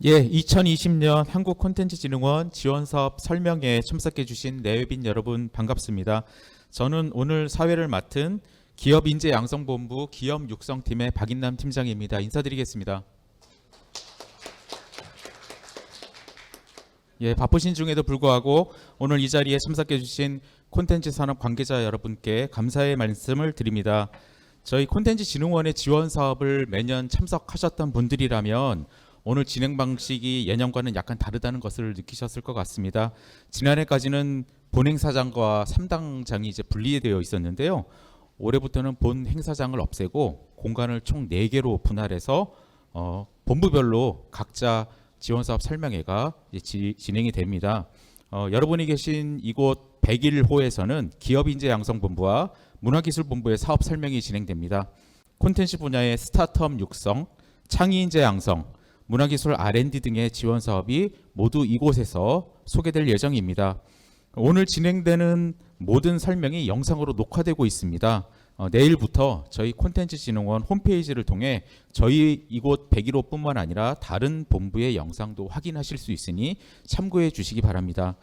예, 2020년 한국콘텐츠진흥원 지원사업 설명회에 참석해 주신 내외빈 여러분 반갑습니다. 저는 오늘 사회를 맡은 기업인재양성본부 기업육성팀의 박인남 팀장입니다. 인사드리겠습니다. 예, 바쁘신 중에도 불구하고 오늘 이 자리에 참석해 주신 콘텐츠 산업 관계자 여러분께 감사의 말씀을 드립니다. 저희 콘텐츠진흥원의 지원 사업을 매년 참석하셨던 분들이라면 오늘 진행 방식이 예년과는 약간 다르다는 것을 느끼셨을 것 같습니다. 지난해까지는 본 행사장과 3당장이 이제 분리되어 있었는데요. 올해부터는 본 행사장을 없애고 공간을 총 4개로 분할해서 본부별로 각자 지원사업 설명회가 이제 진행이 됩니다. 여러분이 계신 이곳 101호에서는 기업인재양성본부와 문화기술본부의 사업 설명이 진행됩니다. 콘텐츠 분야의 스타트업 육성, 창의인재 양성, 문화기술 R&D 등의 지원 사업이 모두 이곳에서 소개될 예정입니다. 오늘 진행되는 모든 설명이 영상으로 녹화되고 있습니다. 내일부터 저희 콘텐츠진흥원 홈페이지를 통해 저희 이곳 101호뿐만 아니라 다른 본부의 영상도 확인하실 수 있으니 참고해 주시기 바랍니다.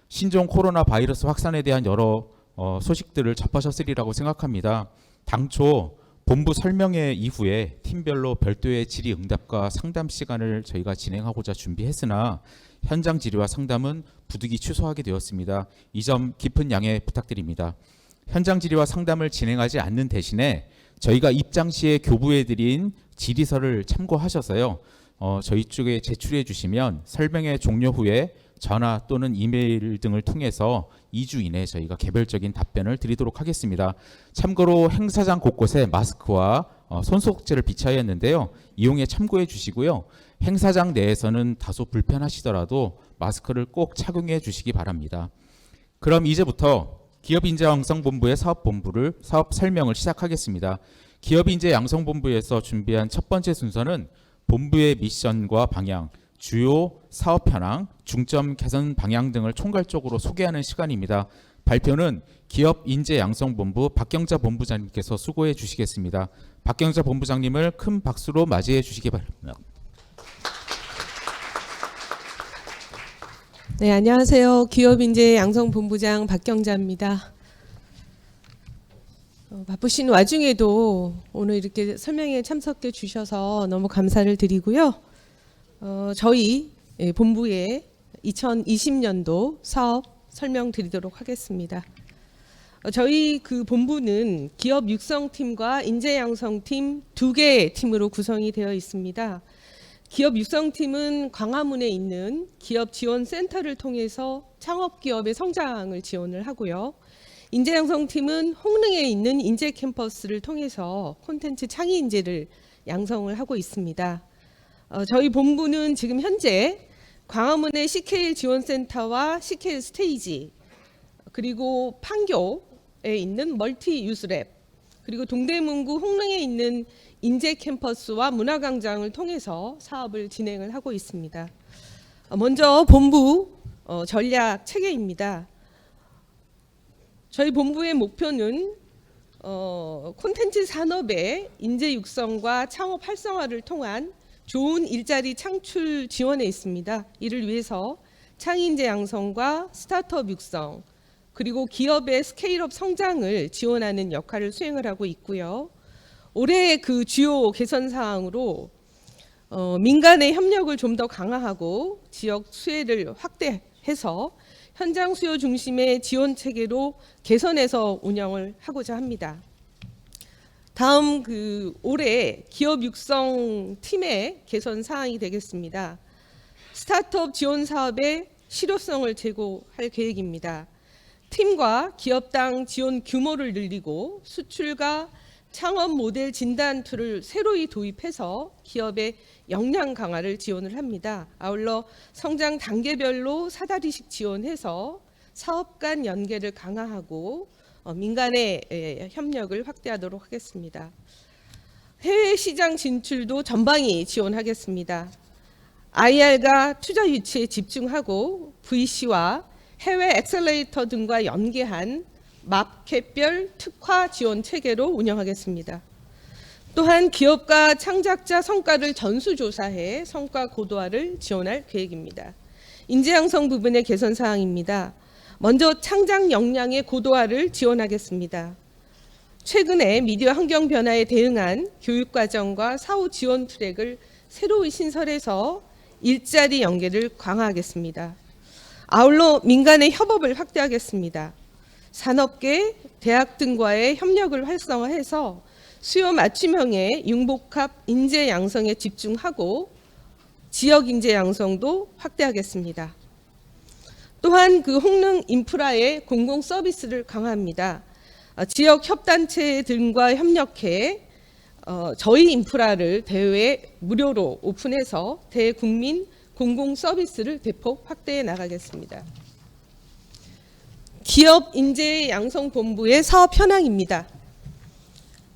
신종 코로나 바이러스 확산에 대한 여러 소식들을 접하셨으리라고 생각합니다. 당초 본부 설명회 이후에 팀별로 별도의 질의응답과 상담 시간을 저희가 진행하고자 준비했으나 현장 질의와 상담은 부득이 취소하게 되었습니다. 이 점 깊은 양해 부탁드립니다. 현장 질의와 상담을 진행하지 않는 대신에 저희가 입장 시에 교부해드린 질의서를 참고하셔서요. 저희 쪽에 제출해 주시면 설명회 종료 후에 전화 또는 이메일 등을 통해서 2주 이내에 저희가 개별적인 답변을 드리도록 하겠습니다. 참고로 행사장 곳곳에 마스크와 손소독제를 비치하였는데요. 이용에 참고해 주시고요. 행사장 내에서는 다소 불편하시더라도 마스크를 꼭 착용해 주시기 바랍니다. 그럼 이제부터 기업인재양성본부의 사업 설명을 시작하겠습니다. 기업인재양성본부에서 준비한 첫 번째 순서는 본부의 미션과 방향, 주요 사업 현황, 중점 개선 방향 등을 총괄적으로 소개하는 시간입니다. 발표는 기업인재양성본부 박경자 본부장님께서 수고해 주시겠습니다. 박경자 본부장님을 큰 박수로 맞이해 주시기 바랍니다. 네, 안녕하세요. 기업인재양성본부장 박경자입니다. 바쁘신 와중에도 오늘 이렇게 설명회에 참석해 주셔서 너무 감사를 드리고요. 저희 본부의 2020년도 사업 설명드리도록 하겠습니다. 저희 그 본부는 기업 육성팀과 인재양성팀 2개의 팀으로 구성이 되어 있습니다. 기업 육성팀은 광화문에 있는 기업 지원센터를 통해서 창업기업의 성장을 지원을 하고요. 인재양성팀은 홍릉에 있는 인재캠퍼스를 통해서 콘텐츠 창의인재를 양성을 하고 있습니다. 저희 본부는 지금 현재 광화문의 CKL 지원센터와 CKL 스테이지, 그리고 판교에 있는 멀티 유스랩, 그리고 동대문구 홍릉에 있는 인재캠퍼스와 문화광장을 통해서 사업을 진행을 하고 있습니다. 먼저 본부 전략 체계입니다. 저희 본부의 목표는 콘텐츠 산업의 인재 육성과 창업 활성화를 통한 좋은 일자리 창출 지원에 있습니다. 이를 위해서 창의인재 양성과 스타트업 육성, 그리고 기업의 스케일업 성장을 지원하는 역할을 수행을 하고 있고요. 올해 그 주요 개선 사항으로 민간의 협력을 좀 더 강화하고 지역 수혜를 확대해서 현장 수요 중심의 지원 체계로 개선해서 운영을 하고자 합니다. 다음 올해 기업 육성 팀의 개선 사항이 되겠습니다. 스타트업 지원 사업의 실효성을 제고할 계획입니다. 팀과 기업당 지원 규모를 늘리고 수출과 창업 모델 진단 툴을 새로이 도입해서 기업의 역량 강화를 지원을 합니다. 아울러 성장 단계별로 사다리식 지원해서 사업 간 연계를 강화하고 민간의 협력을 확대하도록 하겠습니다. 해외 시장 진출도 전방위 지원하겠습니다. IR과 투자 유치에 집중하고 VC와 해외 엑셀레이터 등과 연계한 마켓별 특화 지원 체계로 운영하겠습니다. 또한 기업가 창작자 성과를 전수조사해 성과 고도화를 지원할 계획입니다. 인재 양성 부분의 개선 사항입니다. 먼저 창작 역량의 고도화를 지원하겠습니다. 최근에 미디어 환경 변화에 대응한 교육과정과 사후 지원 트랙을 새로 신설해서 일자리 연계를 강화하겠습니다. 아울러 민간의 협업을 확대하겠습니다. 산업계, 대학 등과의 협력을 활성화해서 수요 맞춤형의 융복합 인재 양성에 집중하고 지역 인재 양성도 확대하겠습니다. 또한 그 홍릉 인프라의 공공 서비스를 강화합니다. 지역 협단체 등과 협력해 저희 인프라를 대외 무료로 오픈해서 대국민 공공 서비스를 대폭 확대해 나가겠습니다. 기업 인재 양성 본부의 사업 현황입니다.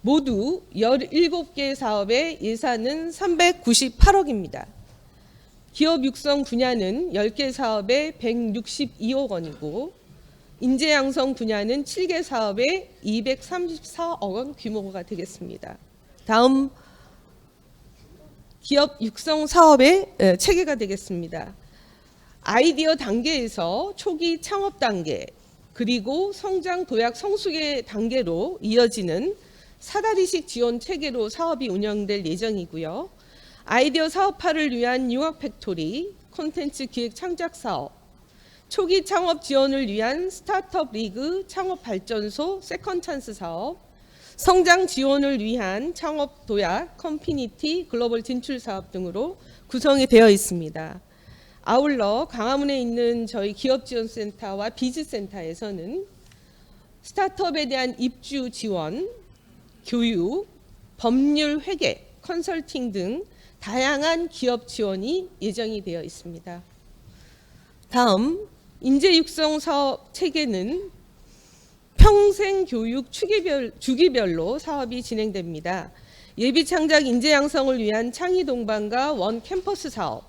모두 17개 사업의 예산은 398억입니다. 기업 육성 분야는 10개 사업에 162억 원이고 인재 양성 분야는 7개 사업에 234억 원 규모가 되겠습니다. 다음 기업 육성 사업의 체계가 되겠습니다. 아이디어 단계에서 초기 창업 단계 그리고 성장 도약 성숙의 단계로 이어지는 사다리식 지원 체계로 사업이 운영될 예정이고요. 아이디어 사업화를 위한 융합 팩토리, 콘텐츠 기획 창작 사업, 초기 창업 지원을 위한 스타트업 리그 창업 발전소 세컨 찬스 사업, 성장 지원을 위한 창업 도약, 커뮤니티, 글로벌 진출 사업 등으로 구성이 되어 있습니다. 아울러 광화문에 있는 저희 기업지원센터와 비즈센터에서는 스타트업에 대한 입주 지원, 교육, 법률 회계, 컨설팅 등 다양한 기업 지원이 예정이 되어 있습니다. 다음 인재 육성 사업 체계는 평생 교육 주기별로 사업이 진행됩니다. 예비 창작 인재 양성을 위한 창의 동반과 원 캠퍼스 사업,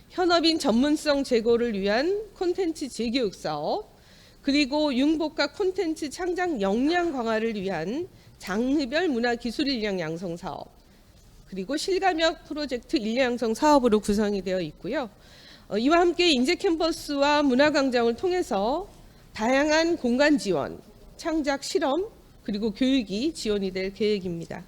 현업인 전문성 제고를 위한 콘텐츠 재교육 사업, 그리고 융복합 콘텐츠 창작 역량 강화를 위한 장르별 문화기술 인력 양성 사업, 그리고 실감역 프로젝트 인력 양성 사업으로 구성이 되어 있고요. 이와 함께 인재 캠퍼스와 문화광장을 통해서 다양한 공간 지원, 창작 실험, 그리고 교육이 지원이 될 계획입니다.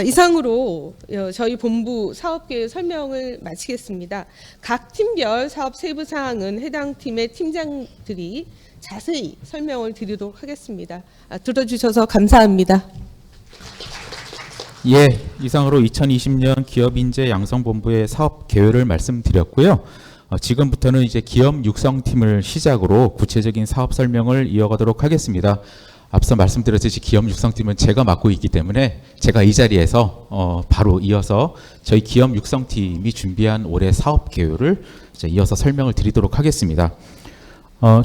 이상으로 저희 본부 사업계획 설명을 마치겠습니다. 각 팀별 사업 세부 사항은 해당 팀의 팀장들이 자세히 설명을 드리도록 하겠습니다. 들어주셔서 감사합니다. 예, 이상으로 2020년 기업인재 양성본부의 사업 계획을 말씀드렸고요. 지금부터는 이제 기업 육성팀을 시작으로 구체적인 사업 설명을 이어가도록 하겠습니다. 앞서 말씀드렸듯이 기업 육성팀은 제가 맡고 있기 때문에 제가 이 자리에서 바로 이어서 저희 기업 육성팀이 준비한 올해 사업 계획을 이어서 설명을 드리도록 하겠습니다.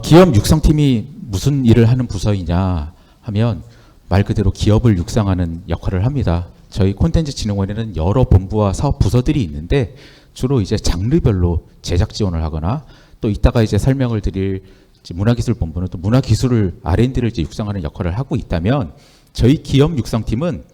기업 육성팀이 무슨 일을 하는 부서이냐 하면 말 그대로 기업을 육성하는 역할을 합니다. 저희 콘텐츠진흥원에는 여러 본부와 사업 부서들이 있는데 주로 이제 장르별로 제작 지원을 하거나 또 이따가 이제 설명을 드릴 문화기술본부는 또 문화기술을 R&D를 이제 육성하는 역할을 하고 있다면 저희 기업 육성팀은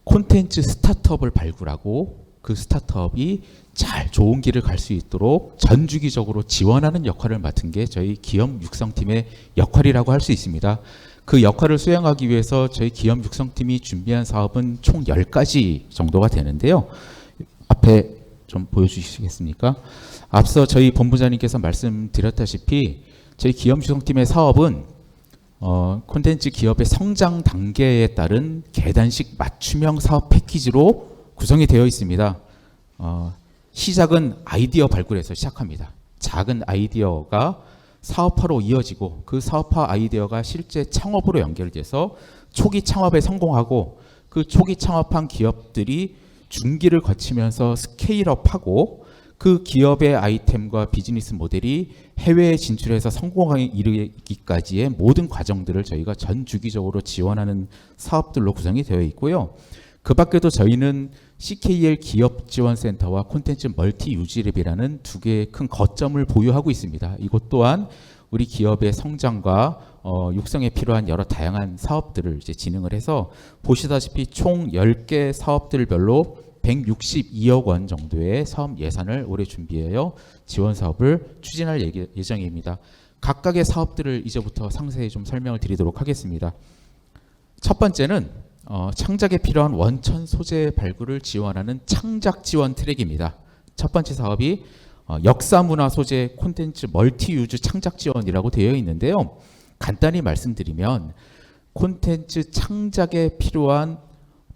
콘텐츠 스타트업을 발굴하고 그 스타트업이 잘 좋은 길을 갈 수 있도록 전주기적으로 지원하는 역할을 맡은 게 저희 기업 육성팀의 역할이라고 할 수 있습니다. 그 역할을 수행하기 위해서 저희 기업 육성팀이 준비한 사업은 총 10가지 정도가 되는데요. 앞에 좀 보여주시겠습니까? 앞서 저희 본부장님께서 말씀드렸다시피 저희 기업 육성팀의 사업은 콘텐츠 기업의 성장 단계에 따른 계단식 맞춤형 사업 패키지로 구성이 되어 있습니다. 시작은 아이디어 발굴에서 시작합니다. 작은 아이디어가 사업화로 이어지고 그 사업화 아이디어가 실제 창업으로 연결돼서 초기 창업에 성공하고 그 초기 창업한 기업들이 중기를 거치면서 스케일업하고 그 기업의 아이템과 비즈니스 모델이 해외에 진출해서 성공에 이르기까지의 모든 과정들을 저희가 전 주기적으로 지원하는 사업들로 구성이 되어 있고요. 그 밖에도 저희는 CKL 기업지원센터와 콘텐츠 멀티 유지랩이라는 두 개의 큰 거점을 보유하고 있습니다. 이것 또한 우리 기업의 성장과 육성에 필요한 여러 다양한 사업들을 이제 진행을 해서 보시다시피 총 10개 사업들별로 162억 원 정도의 사업 예산을 올해 준비하여 지원 사업을 추진할 예정입니다. 각각의 사업들을 이제부터 상세히 좀 설명을 드리도록 하겠습니다. 첫 번째는 창작에 필요한 원천 소재 발굴을 지원하는 창작 지원 트랙입니다. 첫 번째 사업이 역사 문화 소재 콘텐츠 멀티 유즈 창작 지원이라고 되어 있는데요. 간단히 말씀드리면 콘텐츠 창작에 필요한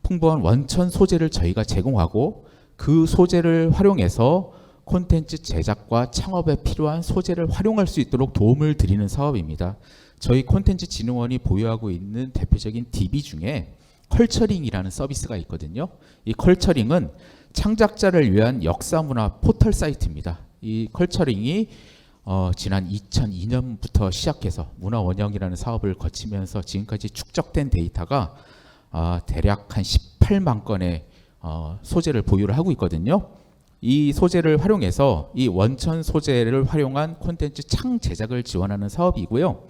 풍부한 원천 소재를 저희가 제공하고 그 소재를 활용해서 콘텐츠 제작과 창업에 필요한 소재를 활용할 수 있도록 도움을 드리는 사업입니다. 저희 콘텐츠진흥원이 보유하고 있는 대표적인 DB 중에 컬처링이라는 서비스가 있거든요. 이 컬처링은 창작자를 위한 역사문화 포털 사이트입니다. 이 컬처링이 지난 2002년부터 시작해서 문화원형이라는 사업을 거치면서 지금까지 축적된 데이터가 대략 한 18만 건의 소재를 보유를 하고 있거든요. 이 소재를 활용해서 이 원천 소재를 활용한 콘텐츠 창 제작을 지원하는 사업이고요.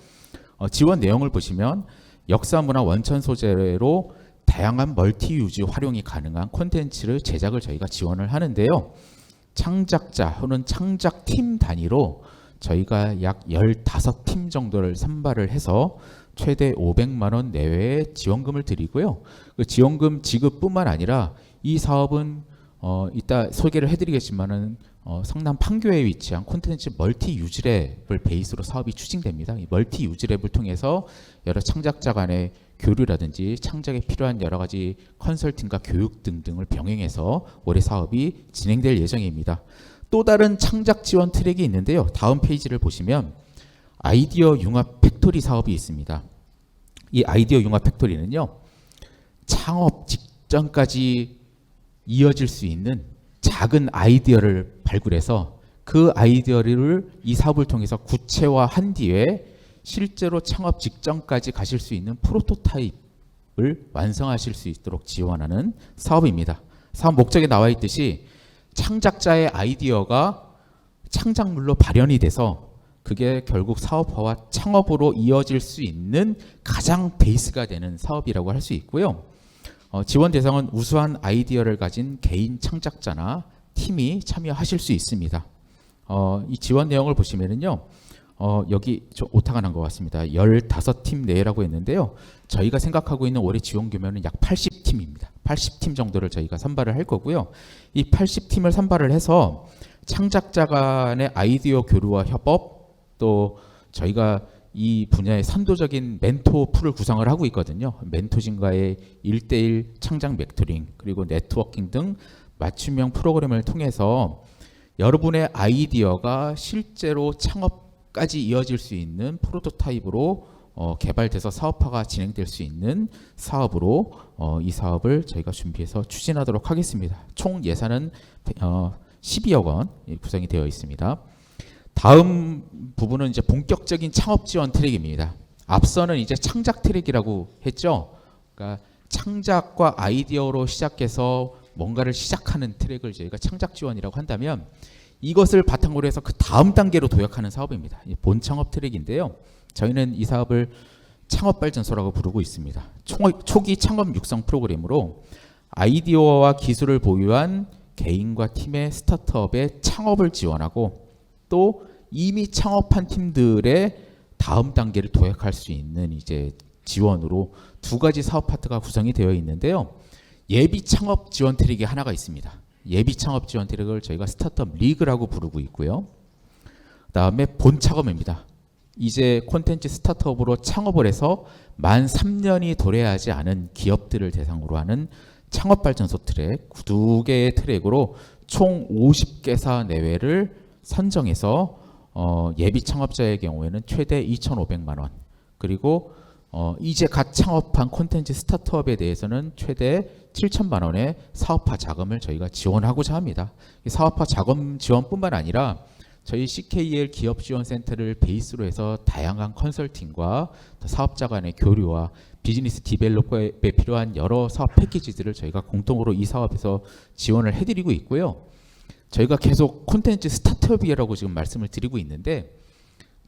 지원 내용을 보시면 역사문화 원천 소재로 다양한 멀티 유즈 활용이 가능한 콘텐츠를 제작을 저희가 지원을 하는데요. 창작자 또는 창작팀 단위로 저희가 약 15팀 정도를 선발을 해서 최대 500만 원 내외의 지원금을 드리고요. 그 지원금 지급뿐만 아니라 이 사업은 이따 소개를 해드리겠지만은 성남 판교에 위치한 콘텐츠 멀티 유즈랩을 베이스로 사업이 추진됩니다. 이 멀티 유즈랩을 통해서 여러 창작자 간의 교류라든지 창작에 필요한 여러 가지 컨설팅과 교육 등등을 병행해서 올해 사업이 진행될 예정입니다. 또 다른 창작 지원 트랙이 있는데요. 다음 페이지를 보시면 아이디어 융합 팩토리 사업이 있습니다. 이 아이디어 융합 팩토리는요, 창업 직전까지 이어질 수 있는 작은 아이디어를 발굴해서 그 아이디어를 이 사업을 통해서 구체화한 뒤에 실제로 창업 직전까지 가실 수 있는 프로토타입을 완성하실 수 있도록 지원하는 사업입니다. 사업 목적에 나와 있듯이 창작자의 아이디어가 창작물로 발현이 돼서 그게 결국 사업화와 창업으로 이어질 수 있는 가장 베이스가 되는 사업이라고 할 수 있고요. 지원 대상은 우수한 아이디어를 가진 개인 창작자나 팀이 참여하실 수 있습니다. 이 지원 내용을 보시면은요, 여기 좀 오타가 난 것 같습니다. 15팀 내라고 했는데요. 저희가 생각하고 있는 올해 지원 규모는 약 80팀입니다. 80팀 정도를 저희가 선발을 할 거고요. 이 80팀을 선발을 해서 창작자 간의 아이디어 교류와 협업, 또 저희가 이 분야의 선도적인 멘토 풀을 구성을 하고 있거든요. 멘토진과의 1대1 창작 멘토링, 그리고 네트워킹 등 맞춤형 프로그램을 통해서 여러분의 아이디어가 실제로 창업까지 이어질 수 있는 프로토타입으로 개발돼서 사업화가 진행될 수 있는 사업으로 이 사업을 저희가 준비해서 추진하도록 하겠습니다. 총 예산은 12억 원 구성이 되어 있습니다. 다음 부분은 이제 본격적인 창업 지원 트랙입니다. 앞서는 이제 창작 트랙이라고 했죠. 그러니까 창작과 아이디어로 시작해서 뭔가를 시작하는 트랙을 저희가 창작 지원이라고 한다면, 이것을 바탕으로 해서 그 다음 단계로 도약하는 사업입니다. 본 창업 트랙인데요. 저희는 이 사업을 창업 발전소라고 부르고 있습니다. 초기 창업 육성 프로그램으로 아이디어와 기술을 보유한 개인과 팀의 스타트업의 창업을 지원하고, 또 이미 창업한 팀들의 다음 단계를 도약할 수 있는 이제 지원으로 두 가지 사업 파트가 구성이 되어 있는데요. 예비 창업 지원 트랙이 하나가 있습니다. 예비 창업 지원 트랙을 저희가 스타트업 리그라고 부르고 있고요. 그다음에 본 창업입니다. 이제 콘텐츠 스타트업으로 창업을 해서 만 3년이 도래하지 않은 기업들을 대상으로 하는 창업 발전소 트랙, 두 개의 트랙으로 총 50개사 내외를 선정해서 예비 창업자의 경우에는 최대 2,500만 원, 그리고 이제 갓 창업한 콘텐츠 스타트업에 대해서는 최대 7천만 원의 사업화 자금을 저희가 지원하고자 합니다. 이 사업화 자금 지원뿐만 아니라 저희 CKL 기업지원센터를 베이스로 해서 다양한 컨설팅과 사업자 간의 교류와 비즈니스 디벨로퍼에 필요한 여러 사업 패키지들을 저희가 공통으로 이 사업에서 지원을 해드리고 있고요. 저희가 계속 콘텐츠 스타트업이라고 지금 말씀을 드리고 있는데,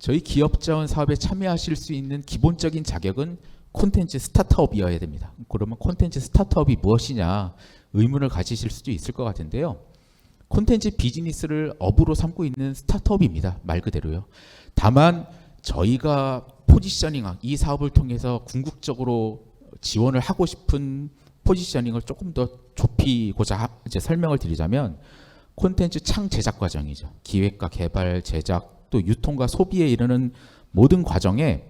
저희 기업 자원 사업에 참여하실 수 있는 기본적인 자격은 콘텐츠 스타트업이어야 됩니다. 그러면 콘텐츠 스타트업이 무엇이냐 의문을 가지실 수도 있을 것 같은데요. 콘텐츠 비즈니스를 업으로 삼고 있는 스타트업입니다. 말 그대로요. 다만 저희가 포지셔닝, 이 사업을 통해서 궁극적으로 지원을 하고 싶은 포지셔닝을 조금 더 좁히고자 이제 설명을 드리자면 콘텐츠 창 제작 과정이죠. 기획과 개발, 제작, 또 유통과 소비에 이르는 모든 과정에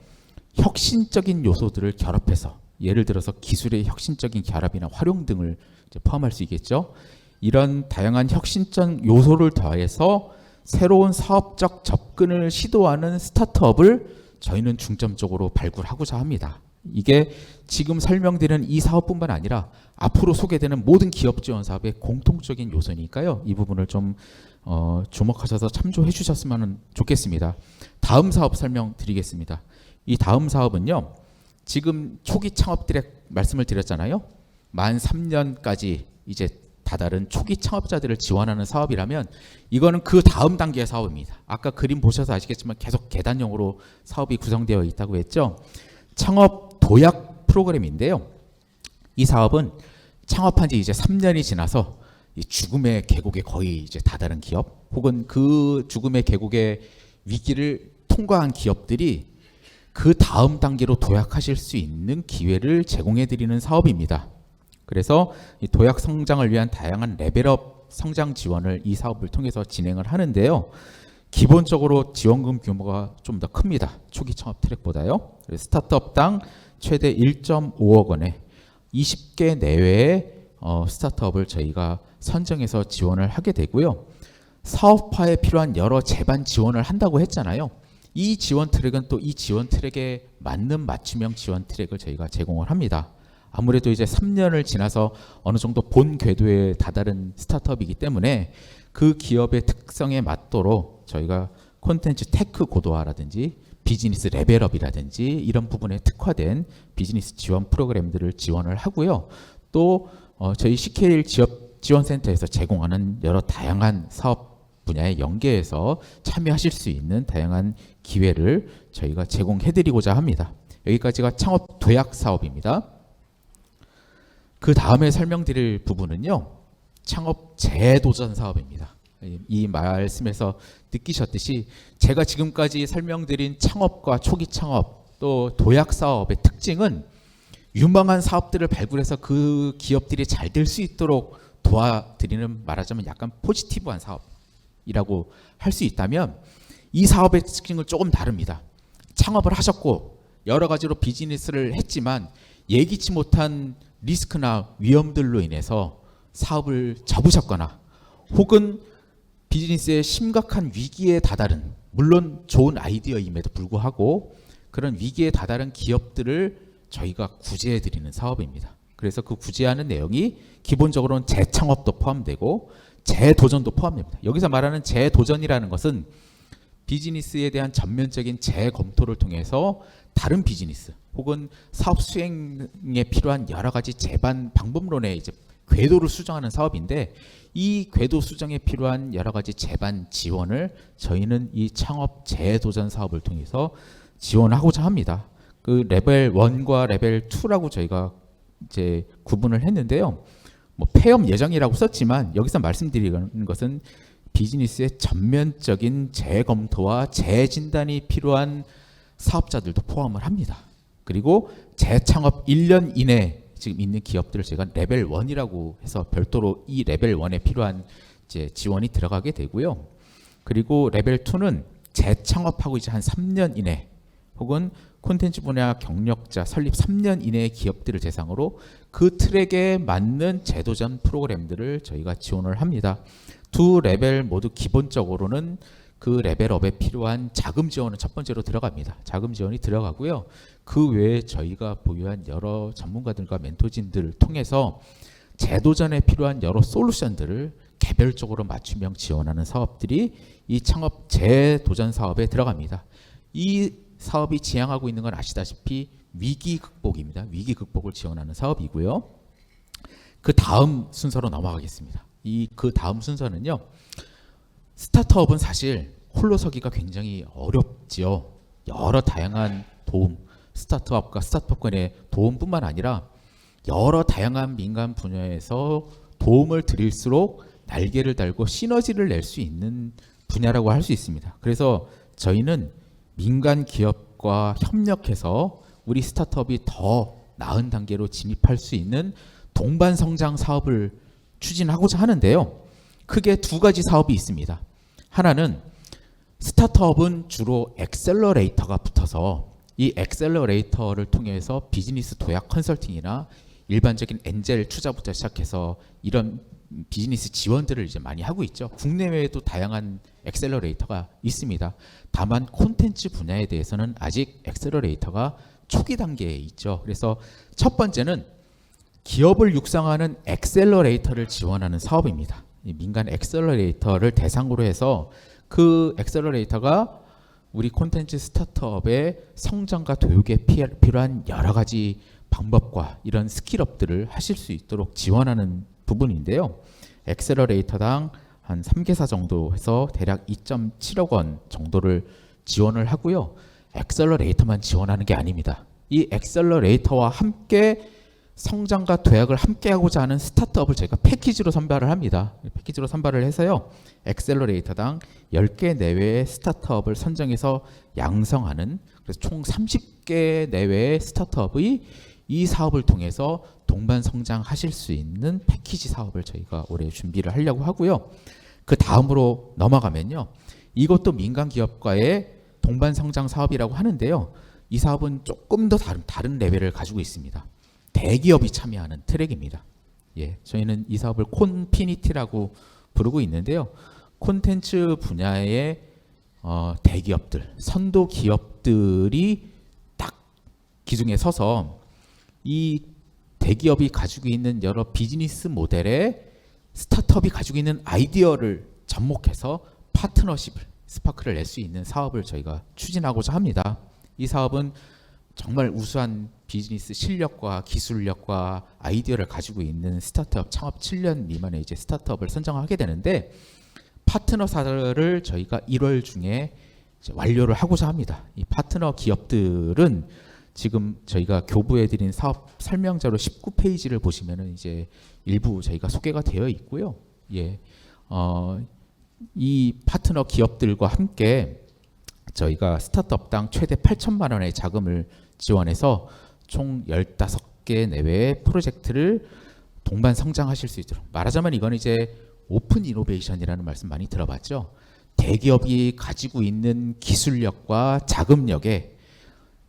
혁신적인 요소들을 결합해서 예를 들어서 기술의 혁신적인 결합이나 활용 등을 이제 포함할 수 있겠죠. 이런 다양한 혁신적 요소를 더해서 새로운 사업적 접근을 시도하는 스타트업을 저희는 중점적으로 발굴하고자 합니다. 이게 지금 설명드리는 이 사업뿐만 아니라 앞으로 소개되는 모든 기업 지원 사업의 공통적인 요소니까요. 이 부분을 좀 주목하셔서 참조해 주셨으면 좋겠습니다. 다음 사업 설명드리겠습니다. 이 다음 사업은요. 지금 초기 창업 디렉 말씀을 드렸잖아요. 만 3년까지 이제 다다른 초기 창업자들을 지원하는 사업이라면 이거는 그 다음 단계의 사업입니다. 아까 그림 보셔서 아시겠지만 계속 계단형으로 사업이 구성되어 있다고 했죠. 창업 도약 프로그램인데요. 이 사업은 창업한 지 이제 3년이 지나서 이 죽음의 계곡에 거의 이제 다다른 기업 혹은 그 죽음의 계곡의 위기를 통과한 기업들이 그 다음 단계로 도약하실 수 있는 기회를 제공해 드리는 사업입니다. 그래서 이 도약 성장을 위한 다양한 레벨업 성장 지원을 이 사업을 통해서 진행을 하는데요. 기본적으로 지원금 규모가 좀 더 큽니다. 초기 창업 트랙보다요. 스타트업당 최대 1.5억 원에 20개 내외의 스타트업을 저희가 선정해서 지원을 하게 되고요. 사업화에 필요한 여러 제반 지원을 한다고 했잖아요. 이 지원 트랙은 또 이 지원 트랙에 맞는 맞춤형 지원 트랙을 저희가 제공을 합니다. 아무래도 이제 3년을 지나서 어느 정도 본 궤도에 다다른 스타트업이기 때문에 그 기업의 특성에 맞도록 저희가 콘텐츠 테크 고도화라든지 비즈니스 레벨업이라든지 이런 부분에 특화된 비즈니스 지원 프로그램들을 지원을 하고요. 또 저희 CKL 지원센터에서 제공하는 여러 다양한 사업 분야에 연계해서 참여하실 수 있는 다양한 기회를 저희가 제공해드리고자 합니다. 여기까지가 창업 도약 사업입니다. 그 다음에 설명드릴 부분은요. 창업 재도전 사업입니다. 이 말씀에서 느끼셨듯이 제가 지금까지 설명드린 창업과 초기 창업 또 도약 사업의 특징은 유망한 사업들을 발굴해서 그 기업들이 잘 될 수 있도록 도와드리는 말하자면 약간 포지티브한 사업이라고 할 수 있다면 이 사업의 특징은 조금 다릅니다. 창업을 하셨고 여러 가지로 비즈니스를 했지만 예기치 못한 리스크나 위험들로 인해서 사업을 접으셨거나 혹은 비즈니스의 심각한 위기에 다다른 물론 좋은 아이디어임에도 불구하고 그런 위기에 다다른 기업들을 저희가 구제해 드리는 사업입니다. 그래서 그 구제하는 내용이 기본적으로는 재창업도 포함되고 재도전도 포함됩니다. 여기서 말하는 재도전이라는 것은 비즈니스에 대한 전면적인 재검토를 통해서 다른 비즈니스 혹은 사업 수행에 필요한 여러 가지 제반 방법론의 이제 궤도를 수정하는 사업인데 이 궤도 수정에 필요한 여러 가지 제반 지원을 저희는 이 창업 재도전 사업을 통해서 지원하고자 합니다. 그 레벨 1과 레벨 2라고 저희가 이제 구분을 했는데요. 뭐 폐업 예정이라고 썼지만 여기서 말씀드리는 것은 비즈니스의 전면적인 재검토와 재진단이 필요한 사업자들도 포함을 합니다. 그리고 재창업 1년 이내 지금 있는 기업들을 제가 레벨 1이라고 해서 별도로 이 레벨 1에 필요한 이제 지원이 들어가게 되고요. 그리고 레벨 2는 재창업하고 이제 한 3년 이내 혹은 콘텐츠 분야 경력자 설립 3년 이내의 기업들을 대상으로 그 트랙에 맞는 재도전 프로그램들을 저희가 지원을 합니다. 두 레벨 모두 기본적으로는 그 레벨업에 필요한 자금 지원은 첫 번째로 들어갑니다. 자금 지원이 들어가고요. 그 외에 저희가 보유한 여러 전문가들과 멘토진들을 통해서 재도전에 필요한 여러 솔루션들을 개별적으로 맞춤형 지원하는 사업들이 이 창업 재도전 사업에 들어갑니다. 이 사업이 지향하고 있는 건 아시다시피 위기 극복입니다. 위기 극복을 지원하는 사업이고요. 그 다음 순서로 넘어가겠습니다. 그 다음 순서는요. 스타트업은 사실 홀로 서기가 굉장히 어렵지요. 여러 다양한 도움, 스타트업과 스타트업 간의 도움뿐만 아니라 여러 다양한 민간 분야에서 도움을 드릴수록 날개를 달고 시너지를 낼 수 있는 분야라고 할 수 있습니다. 그래서 저희는 민간 기업과 협력해서 우리 스타트업이 더 나은 단계로 진입할 수 있는 동반 성장 사업을 추진하고자 하는데요. 크게 두 가지 사업이 있습니다. 하나는 스타트업은 주로 엑셀러레이터가 붙어서 이 엑셀러레이터를 통해서 비즈니스 도약 컨설팅이나 일반적인 엔젤 투자부터 시작해서 이런 비즈니스 지원들을 이제 많이 하고 있죠. 국내외에도 다양한 엑셀러레이터가 있습니다. 다만 콘텐츠 분야에 대해서는 아직 엑셀러레이터가 초기 단계에 있죠. 그래서 첫 번째는 기업을 육성하는 엑셀러레이터를 지원하는 사업입니다. 이 민간 엑셀러레이터를 대상으로 해서 그 엑셀러레이터가 우리 콘텐츠 스타트업의 성장과 교육에 필요한 여러 가지 방법과 이런 스킬업들을 하실 수 있도록 지원하는 부분인데요. 엑셀러레이터당 한 3개사 정도 해서 대략 2.7억 원 정도를 지원을 하고요. 엑셀러레이터만 지원하는 게 아닙니다. 이 엑셀러레이터와 함께 성장과 도약을 함께 하고자 하는 스타트업을 저희가 패키지로 선발을 합니다. 패키지로 선발을 해서요. 엑셀러레이터당 10개 내외의 스타트업을 선정해서 양성하는, 그래서 총 30개 내외의 스타트업의 이 사업을 통해서 동반 성장하실 수 있는 패키지 사업을 저희가 올해 준비를 하려고 하고요. 그 다음으로 넘어가면요. 이것도 민간 기업과의 동반 성장 사업이라고 하는데요. 이 사업은 조금 더 다른 레벨을 가지고 있습니다. 대기업이 참여하는 트랙입니다. 예, 저희는 이 사업을 콘피니티라고 부르고 있는데요. 콘텐츠 분야의 대기업들, 선도 기업들이 딱 기둥에 서서 이 대기업이 가지고 있는 여러 비즈니스 모델에 스타트업이 가지고 있는 아이디어를 접목해서 파트너십을, 스파크를 낼 수 있는 사업을 저희가 추진하고자 합니다. 이 사업은 정말 우수한 비즈니스 실력과 기술력과 아이디어를 가지고 있는 스타트업, 창업 7년 미만의 이제 스타트업을 선정하게 되는데, 파트너사를 저희가 1월 중에 이제 완료를 하고자 합니다. 이 파트너 기업들은 지금 저희가 교부해드린 사업 설명자로 19페이지를 보시면은 이제 일부 저희가 소개가 되어 있고요. 예, 이 파트너 기업들과 함께 저희가 스타트업당 최대 8천만 원의 자금을 지원해서 총 15개 내외의 프로젝트를 동반 성장하실 수 있도록, 말하자면 이건 이제 오픈 이노베이션이라는 말씀 많이 들어봤죠. 대기업이 가지고 있는 기술력과 자금력에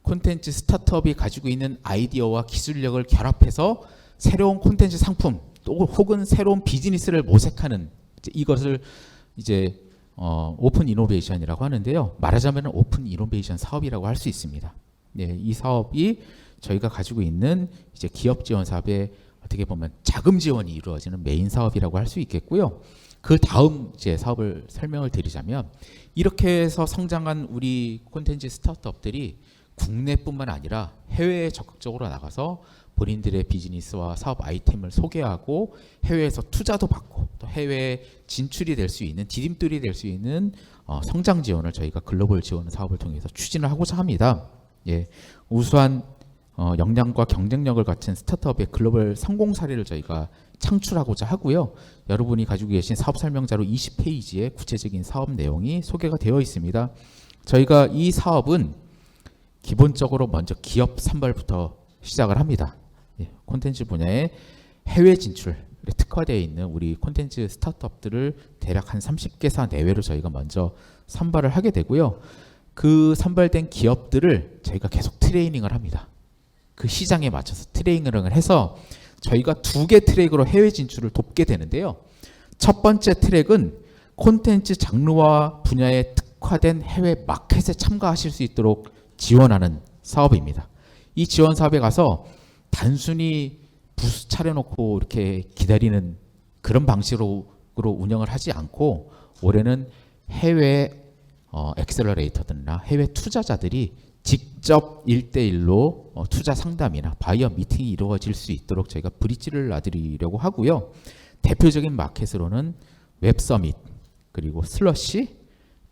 콘텐츠 스타트업이 가지고 있는 아이디어와 기술력을 결합해서 새로운 콘텐츠 상품 또 혹은 새로운 비즈니스를 모색하는, 이것을 이제 오픈 이노베이션이라고 하는데요. 말하자면 오픈 이노베이션 사업이라고 할 수 있습니다. 네, 이 사업이 저희가 가지고 있는 이제 기업 지원 사업의 어떻게 보면 자금 지원이 이루어지는 메인 사업이라고 할 수 있겠고요. 그 다음 이제 사업을 설명을 드리자면, 이렇게 해서 성장한 우리 콘텐츠 스타트업들이 국내뿐만 아니라 해외에 적극적으로 나가서 본인들의 비즈니스와 사업 아이템을 소개하고 해외에서 투자도 받고 또 해외에 진출이 될 수 있는, 디딤돌이 될 수 있는 성장 지원을 저희가 글로벌 지원 사업을 통해서 추진을 하고자 합니다. 예, 우수한 역량과 경쟁력을 갖춘 스타트업의 글로벌 성공 사례를 저희가 창출하고자 하고요. 여러분이 가지고 계신 사업 설명자로 20페이지에 구체적인 사업 내용이 소개가 되어 있습니다. 저희가 이 사업은 기본적으로 먼저 기업 선발부터 시작을 합니다. 예, 콘텐츠 분야의 해외 진출에 특화되어 있는 우리 콘텐츠 스타트업들을 대략 한 30개사 내외로 저희가 먼저 선발을 하게 되고요. 그 선발된 기업들을 저희가 계속 트레이닝을 합니다. 그 시장에 맞춰서 트레이닝을 해서 저희가 2개 트랙으로 해외 진출을 돕게 되는데요. 첫 번째 트랙은 콘텐츠 장르와 분야에 특화된 해외 마켓에 참가하실 수 있도록 지원하는 사업입니다. 이 지원 사업에 가서 단순히 부스 차려놓고 이렇게 기다리는 그런 방식으로 운영을 하지 않고, 올해는 해외 엑셀러레이터들이나 해외 투자자들이 직접 1대1로 투자 상담이나 바이어 미팅이 이루어질 수 있도록 저희가 브릿지를 놔드리려고 하고요. 대표적인 마켓으로는 웹서밋, 그리고 슬러시,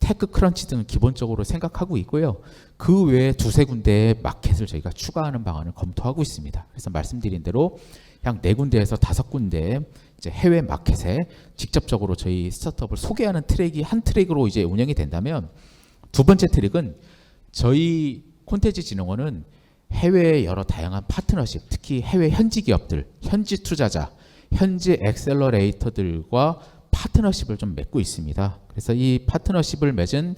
테크크런치 등을 기본적으로 생각하고 있고요. 그 외에 두세 군데의 마켓을 저희가 추가하는 방안을 검토하고 있습니다. 그래서 말씀드린 대로 약 4군데에서 5군데 이제 해외 마켓에 직접적으로 저희 스타트업을 소개하는 트랙이 한 트랙으로 이제 운영이 된다면, 두 번째 트랙은 저희 콘텐츠진흥원은 해외의 여러 다양한 파트너십, 특히 해외 현지 기업들, 현지 투자자, 현지 엑셀러레이터들과 파트너십을 좀 맺고 있습니다. 그래서 이 파트너십을 맺은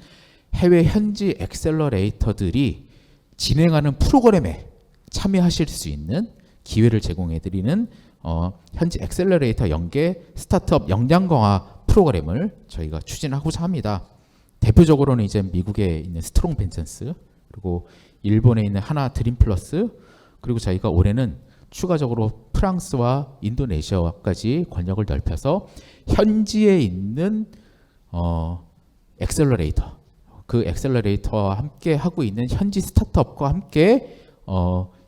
해외 현지 엑셀러레이터들이 진행하는 프로그램에 참여하실 수 있는 기회를 제공해드리는 현지 엑셀러레이터 연계 스타트업 역량 강화 프로그램을 저희가 추진하고자 합니다. 대표적으로는 이제 미국에 있는 스트롱 벤처스, 그리고 일본에 있는 하나 드림 플러스, 그리고 저희가 올해는 추가적으로 프랑스와 인도네시아까지 권역을 넓혀서 현지에 있는 엑셀러레이터, 그 엑셀러레이터와 함께 하고 있는 현지 스타트업과 함께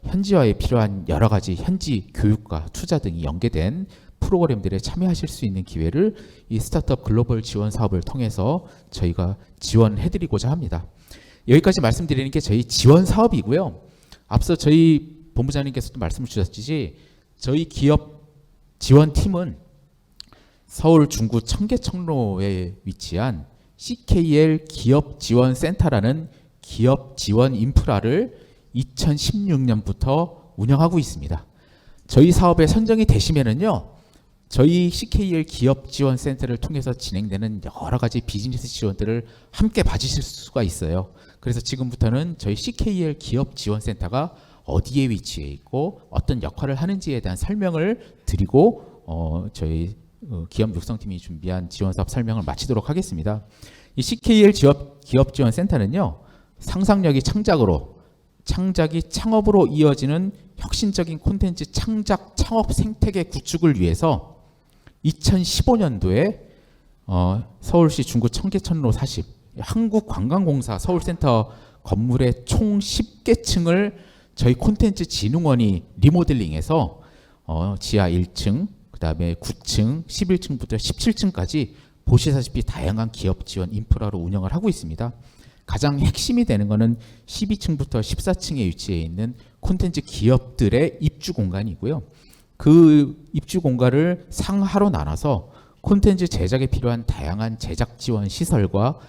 현지화에 필요한 여러 가지 현지 교육과 투자 등이 연계된 프로그램들에 참여하실 수 있는 기회를 이 스타트업 글로벌 지원 사업을 통해서 저희가 지원해드리고자 합니다. 여기까지 말씀드리는 게 저희 지원 사업이고요. 앞서 저희 본부장님께서도 말씀을 주셨듯이 저희 기업 지원팀은 서울 중구 청계천로에 위치한 CKL 기업 지원 센터라는 기업 지원 인프라를 2016년부터 운영하고 있습니다. 저희 사업에 선정이 되시면은요, 저희 CKL 기업 지원 센터를 통해서 진행되는 여러 가지 비즈니스 지원들을 함께 봐주실 수가 있어요. 그래서 지금부터는 저희 CKL 기업 지원 센터가 어디에 위치해 있고 어떤 역할을 하는지에 대한 설명을 드리고 저희 기업 육성팀이 준비한 지원 사업 설명을 마치도록 하겠습니다. 이 CKL 기업 지원 센터는요, 상상력이 창작이 창업으로 이어지는 혁신적인 콘텐츠 창작 창업 생태계 구축을 위해서 2015년도에 서울시 중구 청계천로 40 한국관광공사 서울센터 건물의 총 10개 층을 저희 콘텐츠 진흥원이 리모델링해서 지하 1층, 그 다음에 9층, 11층부터 17층까지 보시다시피 다양한 기업 지원 인프라로 운영을 하고 있습니다. 가장 핵심이 되는 것은 12층부터 14층에 위치해 있는 콘텐츠 기업들의 입주 공간이고요. 그 입주 공간을 상하로 나눠서 콘텐츠 제작에 필요한 다양한 제작 지원 시설과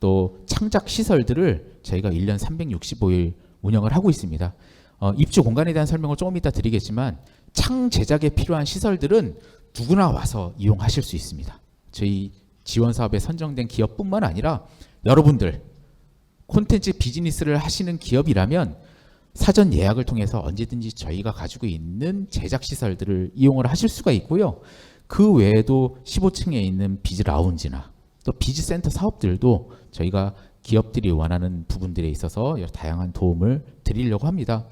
또 창작 시설들을 저희가 1년 365일 운영을 하고 있습니다. 입주 공간에 대한 설명을 조금 이따 드리겠지만, 창 제작에 필요한 시설들은 누구나 와서 이용하실 수 있습니다. 저희 지원 사업에 선정된 기업뿐만 아니라 여러분들 콘텐츠 비즈니스를 하시는 기업이라면 사전 예약을 통해서 언제든지 저희가 가지고 있는 제작 시설들을 이용을 하실 수가 있고요. 그 외에도 15층에 있는 비즈 라운지나 또 비즈 센터 사업들도 저희가 기업들이 원하는 부분들에 있어서 다양한 도움을 드리려고 합니다.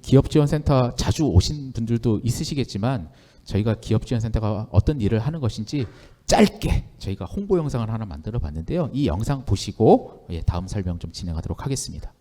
기업 지원 센터 자주 오신 분들도 있으시겠지만, 저희가 기업 지원 센터가 어떤 일을 하는 것인지 짧게 저희가 홍보 영상을 하나 만들어 봤는데요. 이 영상 보시고 다음 설명 좀 진행하도록 하겠습니다.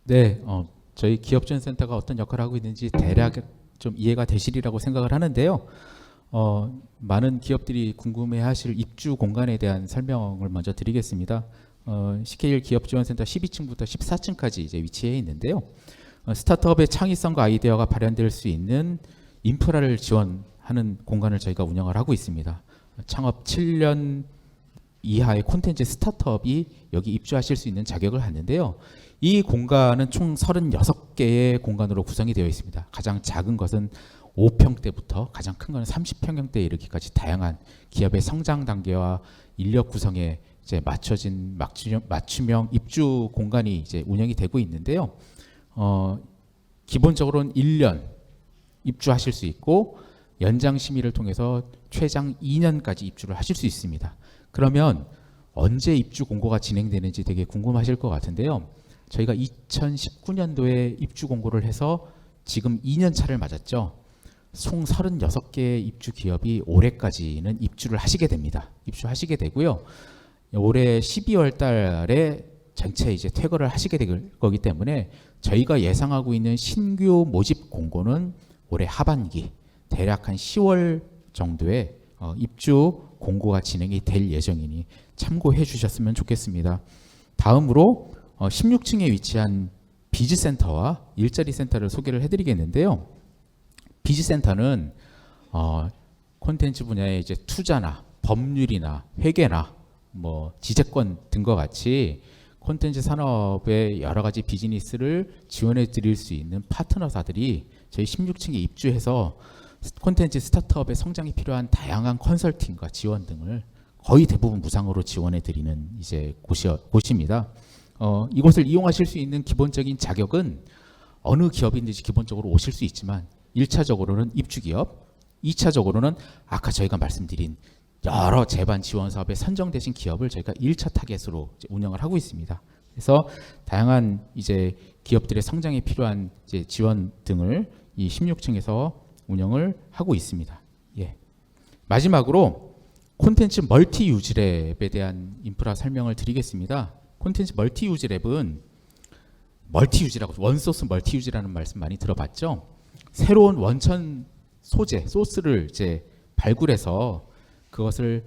네, 저희 기업지원센터가 어떤 역할을 하고 있는지 대략 좀 이해가 되시리라고 생각을 하는데요. 많은 기업들이 궁금해하실 입주 공간에 대한 설명을 먼저 드리겠습니다. CKL 기업지원센터 12층부터 14층까지 이제 위치해 있는데요. 스타트업의 창의성과 아이디어가 발현될 수 있는 인프라를 지원하는 공간을 저희가 운영을 하고 있습니다. 창업 7년 이하의 콘텐츠 스타트업이 여기 입주하실 수 있는 자격을 갖는데요. 이 공간은 총 36개의 공간으로 구성이 되어 있습니다. 가장 작은 것은 5평대부터 가장 큰 것은 30평형대에 이르기까지 다양한 기업의 성장 단계와 인력 구성에 이제 맞춰진 맞춤형 입주 공간이 이제 운영이 되고 있는데요. 기본적으로는 1년 입주하실 수 있고 연장 심의를 통해서 최장 2년까지 입주를 하실 수 있습니다. 그러면 언제 입주 공고가 진행되는지 되게 궁금하실 것 같은데요. 저희가 2019년도에 입주 공고를 해서 지금 2년 차를 맞았죠. 총 36개의 입주 기업이 올해까지는 입주를 하시게 됩니다. 입주하시게 되고요. 올해 12월 달에 전체 이제 퇴거를 하시게 될 거기 때문에 저희가 예상하고 있는 신규 모집 공고는 올해 하반기 대략 한 10월 정도에 입주 공고가 진행이 될 예정이니 참고해 주셨으면 좋겠습니다. 다음으로 16층에 위치한 비즈센터와 일자리 센터를 소개를 해드리겠는데요. 비즈센터는 콘텐츠 분야의 이제 투자나 법률이나 회계나 뭐 지재권 등과 같이 콘텐츠 산업의 여러 가지 비즈니스를 지원해 드릴 수 있는 파트너사들이 저희 16층에 입주해서 콘텐츠 스타트업의 성장이 필요한 다양한 컨설팅과 지원 등을 거의 대부분 무상으로 지원해 드리는 이제 곳입니다. 이곳을 이용하실 수 있는 기본적인 자격은 어느 기업인지 기본적으로 오실 수 있지만 1차적으로는 입주기업, 2차적으로는 아까 저희가 말씀드린 여러 재반 지원 사업에 선정되신 기업을 저희가 1차 타겟으로 운영을 하고 있습니다. 그래서 다양한 이제 기업들의 성장에 필요한 이제 지원 등을 이 16층에서 운영을 하고 있습니다. 예. 마지막으로 콘텐츠 멀티 유즈랩에 대한 인프라 설명을 드리겠습니다. 콘텐츠 멀티 유즈랩은 멀티 유즈라고 원소스 멀티 유즈라는 말씀 많이 들어봤죠? 새로운 원천 소재, 소스를 이제 발굴해서 그것을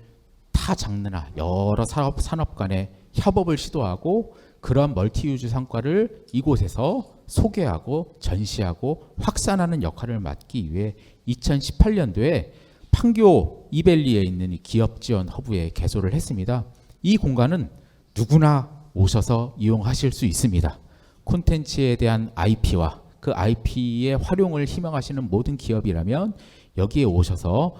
타 장르나 여러 산업 간의 협업을 시도하고 그러한 멀티 유즈 성과를 이곳에서 소개하고 전시하고 확산하는 역할을 맡기 위해 2018년도에 판교 이밸리에 있는 기업 지원 허브에 개소를 했습니다. 이 공간은 누구나 오셔서 이용하실 수 있습니다. 콘텐츠에 대한 IP와 그 IP의 활용을 희망하시는 모든 기업이라면 여기에 오셔서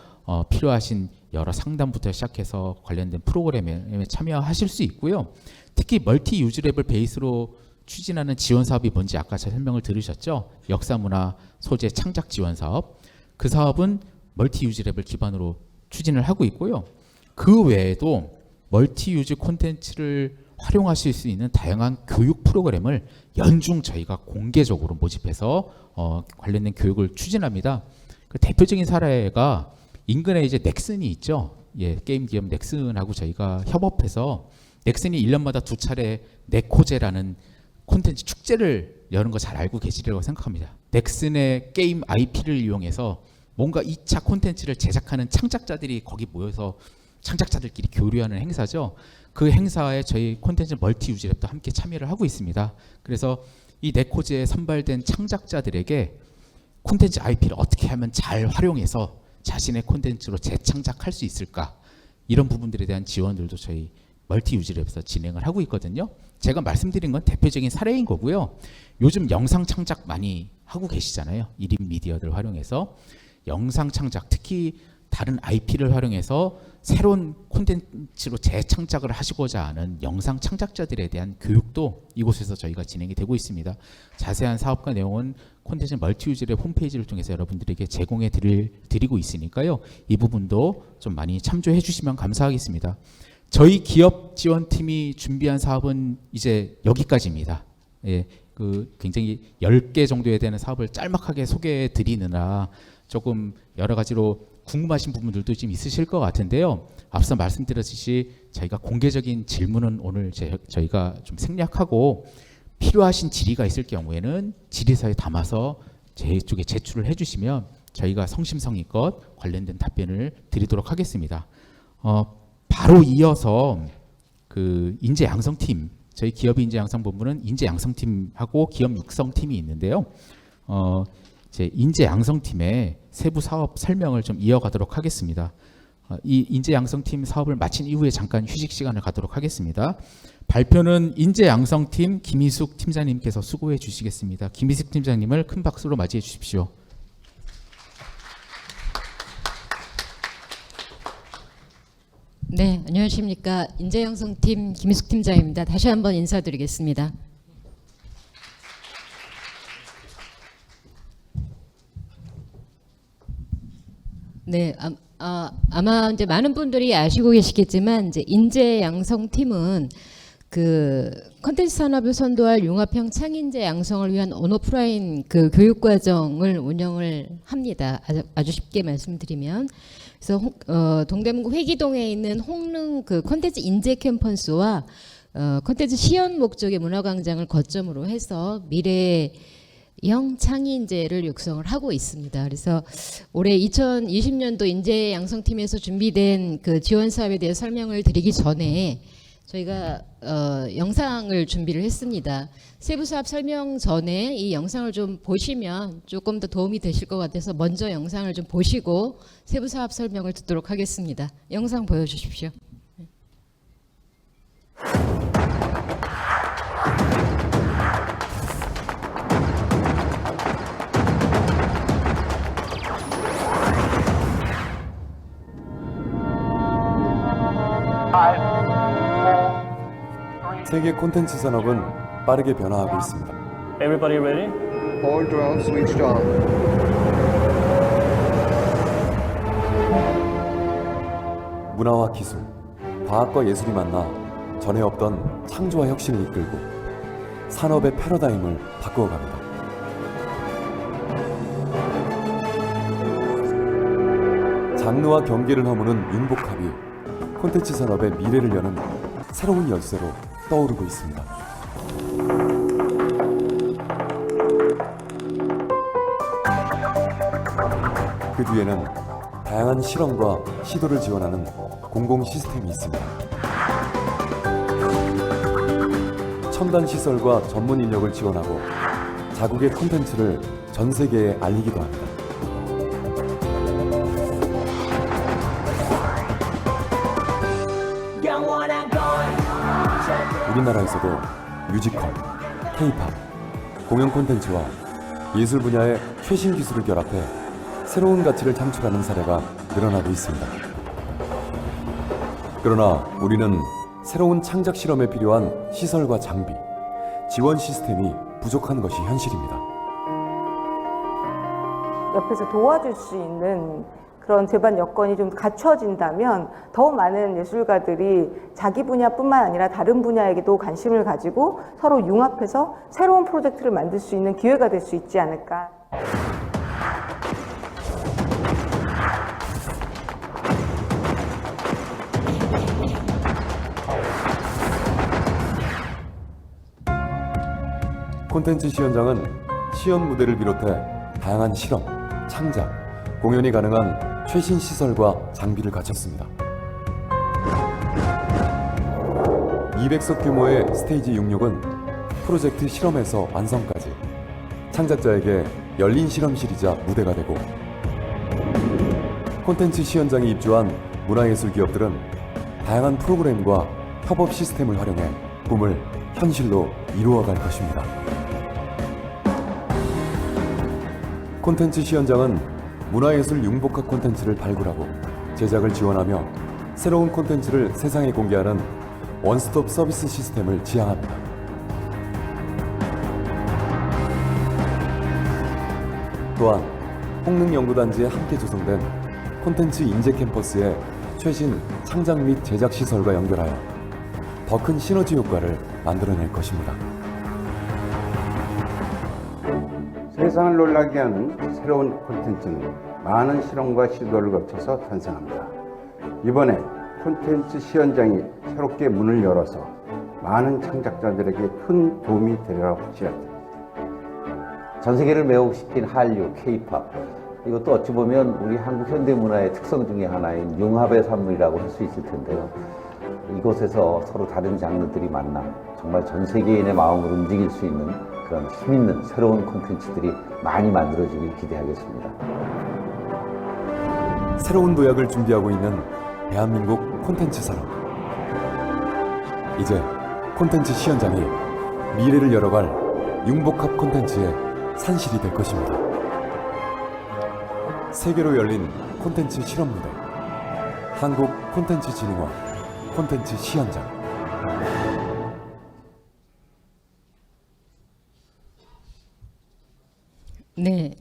필요하신 여러 상담부터 시작해서 관련된 프로그램에 참여하실 수 있고요. 특히 멀티 유즈랩을 베이스로 추진하는 지원 사업이 뭔지 아까 제 설명을 들으셨죠? 역사문화 소재 창작 지원 사업. 그 사업은 멀티 유즈랩을 기반으로 추진을 하고 있고요. 그 외에도 멀티 유즈 콘텐츠를 활용하실 수 있는 다양한 교육 프로그램을 연중 저희가 공개적으로 모집해서 관련된 교육을 추진합니다. 그 대표적인 사례가 인근에 이제 넥슨이 있죠. 예, 게임 기업 넥슨하고 저희가 협업해서 넥슨이 1년마다 2차례 네코제라는 콘텐츠 축제를 여는 거 잘 알고 계시리라고 생각합니다. 넥슨의 게임 IP를 이용해서 뭔가 2차 콘텐츠를 제작하는 창작자들이 거기 모여서 창작자들끼리 교류하는 행사죠. 그 행사에 저희 콘텐츠 멀티 유즈랩도 함께 참여를 하고 있습니다. 그래서 이 네코제에 선발된 창작자들에게 콘텐츠 IP를 어떻게 하면 잘 활용해서 자신의 콘텐츠로 재창작할 수 있을까, 이런 부분들에 대한 지원들도 저희 멀티 유즈랩에서 진행을 하고 있거든요. 제가 말씀드린 건 대표적인 사례인 거고요. 요즘 영상 창작 많이 하고 계시잖아요. 1인 미디어들 활용해서 영상 창작, 특히 다른 IP를 활용해서 새로운 콘텐츠로 재창작을 하시고자 하는 영상 창작자들에 대한 교육도 이곳에서 저희가 진행이 되고 있습니다. 자세한 사업과 내용은 콘텐츠 멀티 유즈랩 홈페이지를 통해서 여러분들에게 제공해 드리고 있으니까요. 이 부분도 좀 많이 참조해 주시면 감사하겠습니다. 저희 기업 지원팀이 준비한 사업은 이제 여기까지입니다. 예, 그 굉장히 10개 정도에 되는 사업을 짤막하게 소개해 드리느라 조금 여러 가지로 궁금하신 부분들도 좀 있으실 것 같은데요. 앞서 말씀드렸듯이 저희가 공개적인 질문은 오늘 저희가 좀 생략하고 필요하신 질의가 있을 경우에는 질의서에 담아서 제 쪽에 제출을 해주시면 저희가 성심성의껏 관련된 답변을 드리도록 하겠습니다. 바로 이어서 그 인재 양성팀 저희 기업 인재 양성본부는 인재 양성팀하고 기업 육성팀이 있는데요. 이제 인재 양성팀의 세부 사업 설명을 좀 이어가도록 하겠습니다. 이 인재 양성팀 사업을 마친 이후에 잠깐 휴식 시간을 갖도록 하겠습니다. 발표는 인재 양성팀 김희숙 팀장님께서 수고해 주시겠습니다. 김희숙 팀장님을 큰 박수로 맞이해 주십시오. 네, 안녕하십니까. 인재양성팀 김희숙 팀장입니다. 다시 한번 인사드리겠습니다. 네, 아마 이제 많은 분들이 아시고 계시겠지만 이제 인재양성팀은 그 컨텐츠 산업을 선도할 융합형 창인재 양성을 위한 온오프라인 그 교육 과정을 운영을 합니다. 아주 쉽게 말씀드리면, 그래서 동대문구 회기동에 있는 홍릉 그 컨텐츠 인재 캠퍼스와 컨텐츠 시연 목적의 문화광장을 거점으로 해서 미래형 창의 인재를 육성을 하고 있습니다. 그래서 올해 2020년도 인재 양성팀에서 준비된 그 지원 사업에 대해 설명을 드리기 전에 저희가 영상을 준비를 했습니다. 세부 사업 설명 전에 이 영상을 좀 보시면 조금 더 도움이 되실 것 같아서 먼저 영상을 좀 보시고 세부 사업 설명을 듣도록 하겠습니다. 영상 보여주십시오. 세계 콘텐츠 산업은 빠르게 변화하고 있습니다. Everybody ready? All drones switched on. 문화와 기술, 과학과 예술이 만나 전에 없던 창조와 혁신을 이끌고 산업의 패러다임을 바꾸어갑니다. 장르와 경계를 허무는 융복합이 콘텐츠 산업의 미래를 여는 새로운 열쇠로 떠오르고 있습니다. 그 뒤에는 다양한 실험과 시도를 지원하는 공공 시스템이 있습니다. 첨단 시설과 전문 인력을 지원하고 자국의 콘텐츠를 전 세계에 알리기도 합니다. 우리나라에서도 뮤지컬, K-팝, 공연 콘텐츠와 예술 분야의 최신 기술을 결합해 새로운 가치를 창출하는 사례가 늘어나고 있습니다. 그러나 우리는 새로운 창작 실험에 필요한 시설과 장비, 지원 시스템이 부족한 것이 현실입니다. 옆에서 도와줄 수 있는 그런 제반 여건이 좀 갖춰진다면 더 많은 예술가들이 자기 분야뿐만 아니라 다른 분야에게도 관심을 가지고 서로 융합해서 새로운 프로젝트를 만들 수 있는 기회가 될 수 있지 않을까. 콘텐츠 시연장은 시연 무대를 비롯해 다양한 실험, 창작, 공연이 가능한 최신 시설과 장비를 갖췄습니다. 200석 규모의 스테이지 66은 프로젝트 실험에서 완성까지 창작자에게 열린 실험실이자 무대가 되고, 콘텐츠 시연장에 입주한 문화예술 기업들은 다양한 프로그램과 협업 시스템을 활용해 꿈을 현실로 이루어갈 것입니다. 콘텐츠 시연장은 문화예술 융복합 콘텐츠를 발굴하고 제작을 지원하며 새로운 콘텐츠를 세상에 공개하는 원스톱 서비스 시스템을 지향합니다. 또한 홍릉연구단지에 함께 조성된 콘텐츠 인재 캠퍼스의 최신 창작 및 제작 시설과 연결하여 더 큰 시너지 효과를 만들어낼 것입니다. 세상을 놀라게 하는 새로운 콘텐츠는 많은 실험과 시도를 거쳐서 탄생합니다. 이번에 콘텐츠 시연장이 새롭게 문을 열어서 많은 창작자들에게 큰 도움이 되리라고 확신합니다. 전 세계를 매혹시킨 한류, K-팝, 이것도 어찌 보면 우리 한국 현대문화의 특성 중에 하나인 융합의 산물이라고 할 수 있을 텐데요. 이곳에서 서로 다른 장르들이 만나 정말 전 세계인의 마음을 움직일 수 있는 그런 힘있는 새로운 콘텐츠들이 많이 만들어지길 기대하겠습니다. 새로운 도약을 준비하고 있는 대한민국 콘텐츠 산업. 이제 콘텐츠 시연장이 미래를 열어갈 융복합 콘텐츠의 산실이 될 것입니다. 세계로 열린 콘텐츠 실험 무대, 한국 콘텐츠진흥원 콘텐츠 시연장. 네.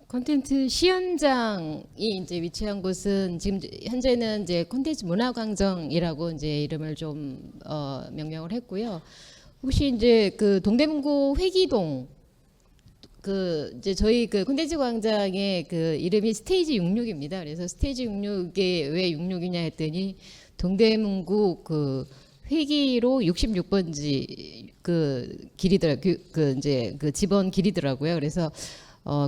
콘텐츠 시연장이 이제 위치한 곳은 지금 현재는 이제 콘텐츠 문화광장이라고 이제 이름을 좀 명명을 했고요. 혹시 이제 그 동대문구 회기동 그 이제 저희 그 콘텐츠 광장의 그 이름이 스테이지 66입니다. 그래서 스테이지 66에 왜 66이냐 했더니 동대문구 그 회기로 66번지 그 길이더라 그 이제 그 집원 길이더라고요. 그래서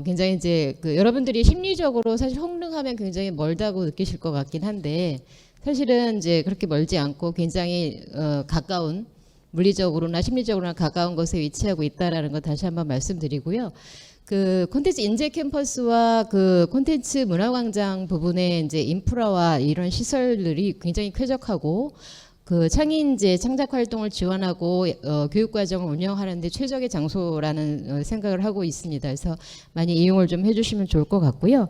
굉장히 이제 그 여러분들이 심리적으로 사실 홍릉하면 굉장히 멀다고 느끼실 것 같긴 한데 사실은 이제 그렇게 멀지 않고 굉장히 가까운 물리적으로나 심리적으로나 가까운 곳에 위치하고 있다라는 거 다시 한번 말씀드리고요. 그 콘텐츠 인재 캠퍼스와 그 콘텐츠 문화광장 부분의 이제 인프라와 이런 시설들이 굉장히 쾌적하고 그 창의인재 창작 활동을 지원하고 교육 과정을 운영하는데 최적의 장소라는 생각을 하고 있습니다. 그래서 많이 이용을 좀 해주시면 좋을 것 같고요.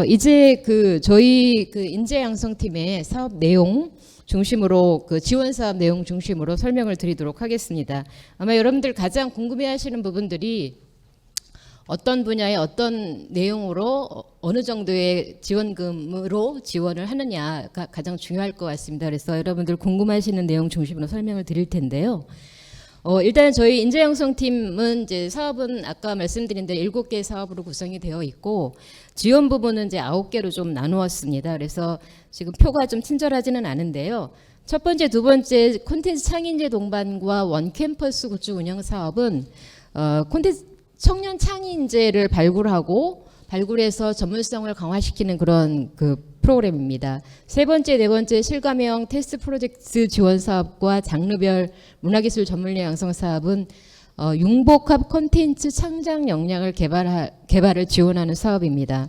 이제 그 저희 그 인재 양성팀의 사업 내용 중심으로 그 지원 사업 내용 중심으로 설명을 드리도록 하겠습니다. 아마 여러분들 가장 궁금해하시는 부분들이 어떤 분야의 어떤 내용으로 어느 정도의 지원금으로 지원을 하느냐가 가장 중요할 것 같습니다. 그래서 여러분들 궁금하시는 내용 중심으로 설명을 드릴 텐데요. 일단 저희 인재양성팀은 이제 사업은 아까 말씀드린 대로 7개 사업으로 구성이 되어 있고 지원 부분은 이제 9개로 좀 나누었습니다. 그래서 지금 표가 좀 친절하지는 않은데요. 첫 번째, 두 번째 콘텐츠 창의인재 동반과 원캠퍼스 구축 운영 사업은 콘텐츠 청년 창의인재를 발굴해서 전문성을 강화시키는 그런 그 프로그램입니다. 세 번째, 네 번째 실감형 테스트 프로젝트 지원 사업과 장르별 문화기술 전문인력 양성 사업은 융복합 콘텐츠 창작 역량을 개발을 지원하는 사업입니다.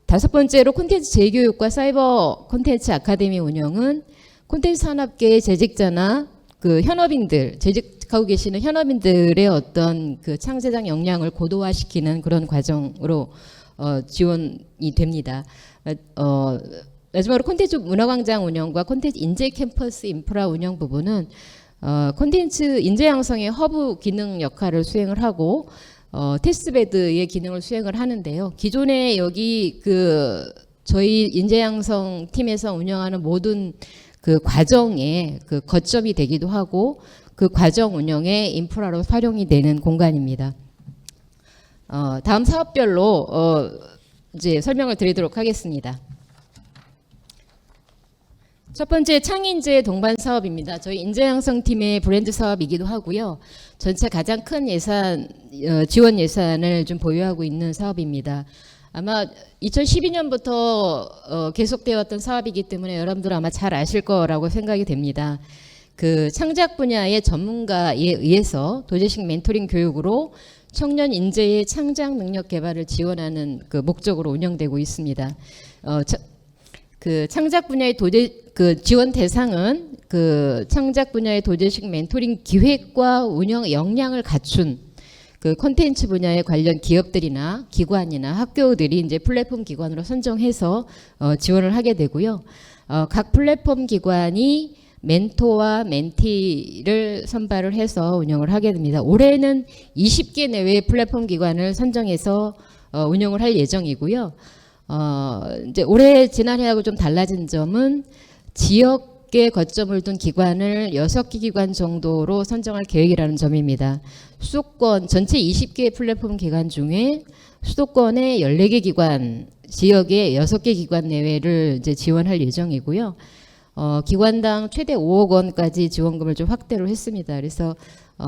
다섯 번째로 콘텐츠 재교육과 사이버 콘텐츠 아카데미 운영은 콘텐츠 산업계의 재직자나 그 현업인들, 재직하고 계시는 현업인들의 어떤 그 창제작 역량을 고도화시키는 그런 과정으로 지원이 됩니다. 마지막으로 콘텐츠 문화광장 운영과 콘텐츠 인재 캠퍼스 인프라 운영 부분은 콘텐츠 인재 양성의 허브 기능 역할을 수행을 하고 테스트베드의 기능을 수행을 하는데요. 기존에 여기 그 저희 인재 양성 팀에서 운영하는 모든 그 과정의 그 거점이 되기도 하고 그 과정 운영의 인프라로 활용이 되는 공간입니다. 다음 사업별로 이제 설명을 드리도록 하겠습니다. 첫 번째 창의인재 동반 사업입니다. 저희 인재양성팀의 브랜드 사업이기도 하고요. 전체 가장 큰 예산 지원 예산을 좀 보유하고 있는 사업입니다. 아마 2012년부터 계속되어 왔던 사업이기 때문에 여러분들 아마 잘 아실 거라고 생각이 됩니다. 그 창작 분야의 전문가에 의해서 도제식 멘토링 교육으로 청년 인재의 창작 능력 개발을 지원하는 그 목적으로 운영되고 있습니다. 그 창작 분야의 그 지원 대상은 그 창작 분야의 도제식 멘토링 기획과 운영 역량을 갖춘 그 콘텐츠 분야에 관련 기업들이나 기관이나 학교들이 이제 플랫폼 기관으로 선정해서 지원을 하게 되고요. 각 플랫폼 기관이 멘토와 멘티를 선발을 해서 운영을 하게 됩니다. 올해는 20개 내외의 플랫폼 기관을 선정해서 운영을 할 예정이고요. 이제 올해 지난해하고 좀 달라진 점은 지역에 거점을 둔 기관을 6개 기관 정도로 선정할 계획이라는 점입니다. 수도권 전체 20개 플랫폼 기관 중에 수도권의 14개 기관, 지역의 6개 기관 내외를 이제 지원할 예정이고요. 기관당 최대 5억 원까지 지원금을 좀 확대를 했습니다. 그래서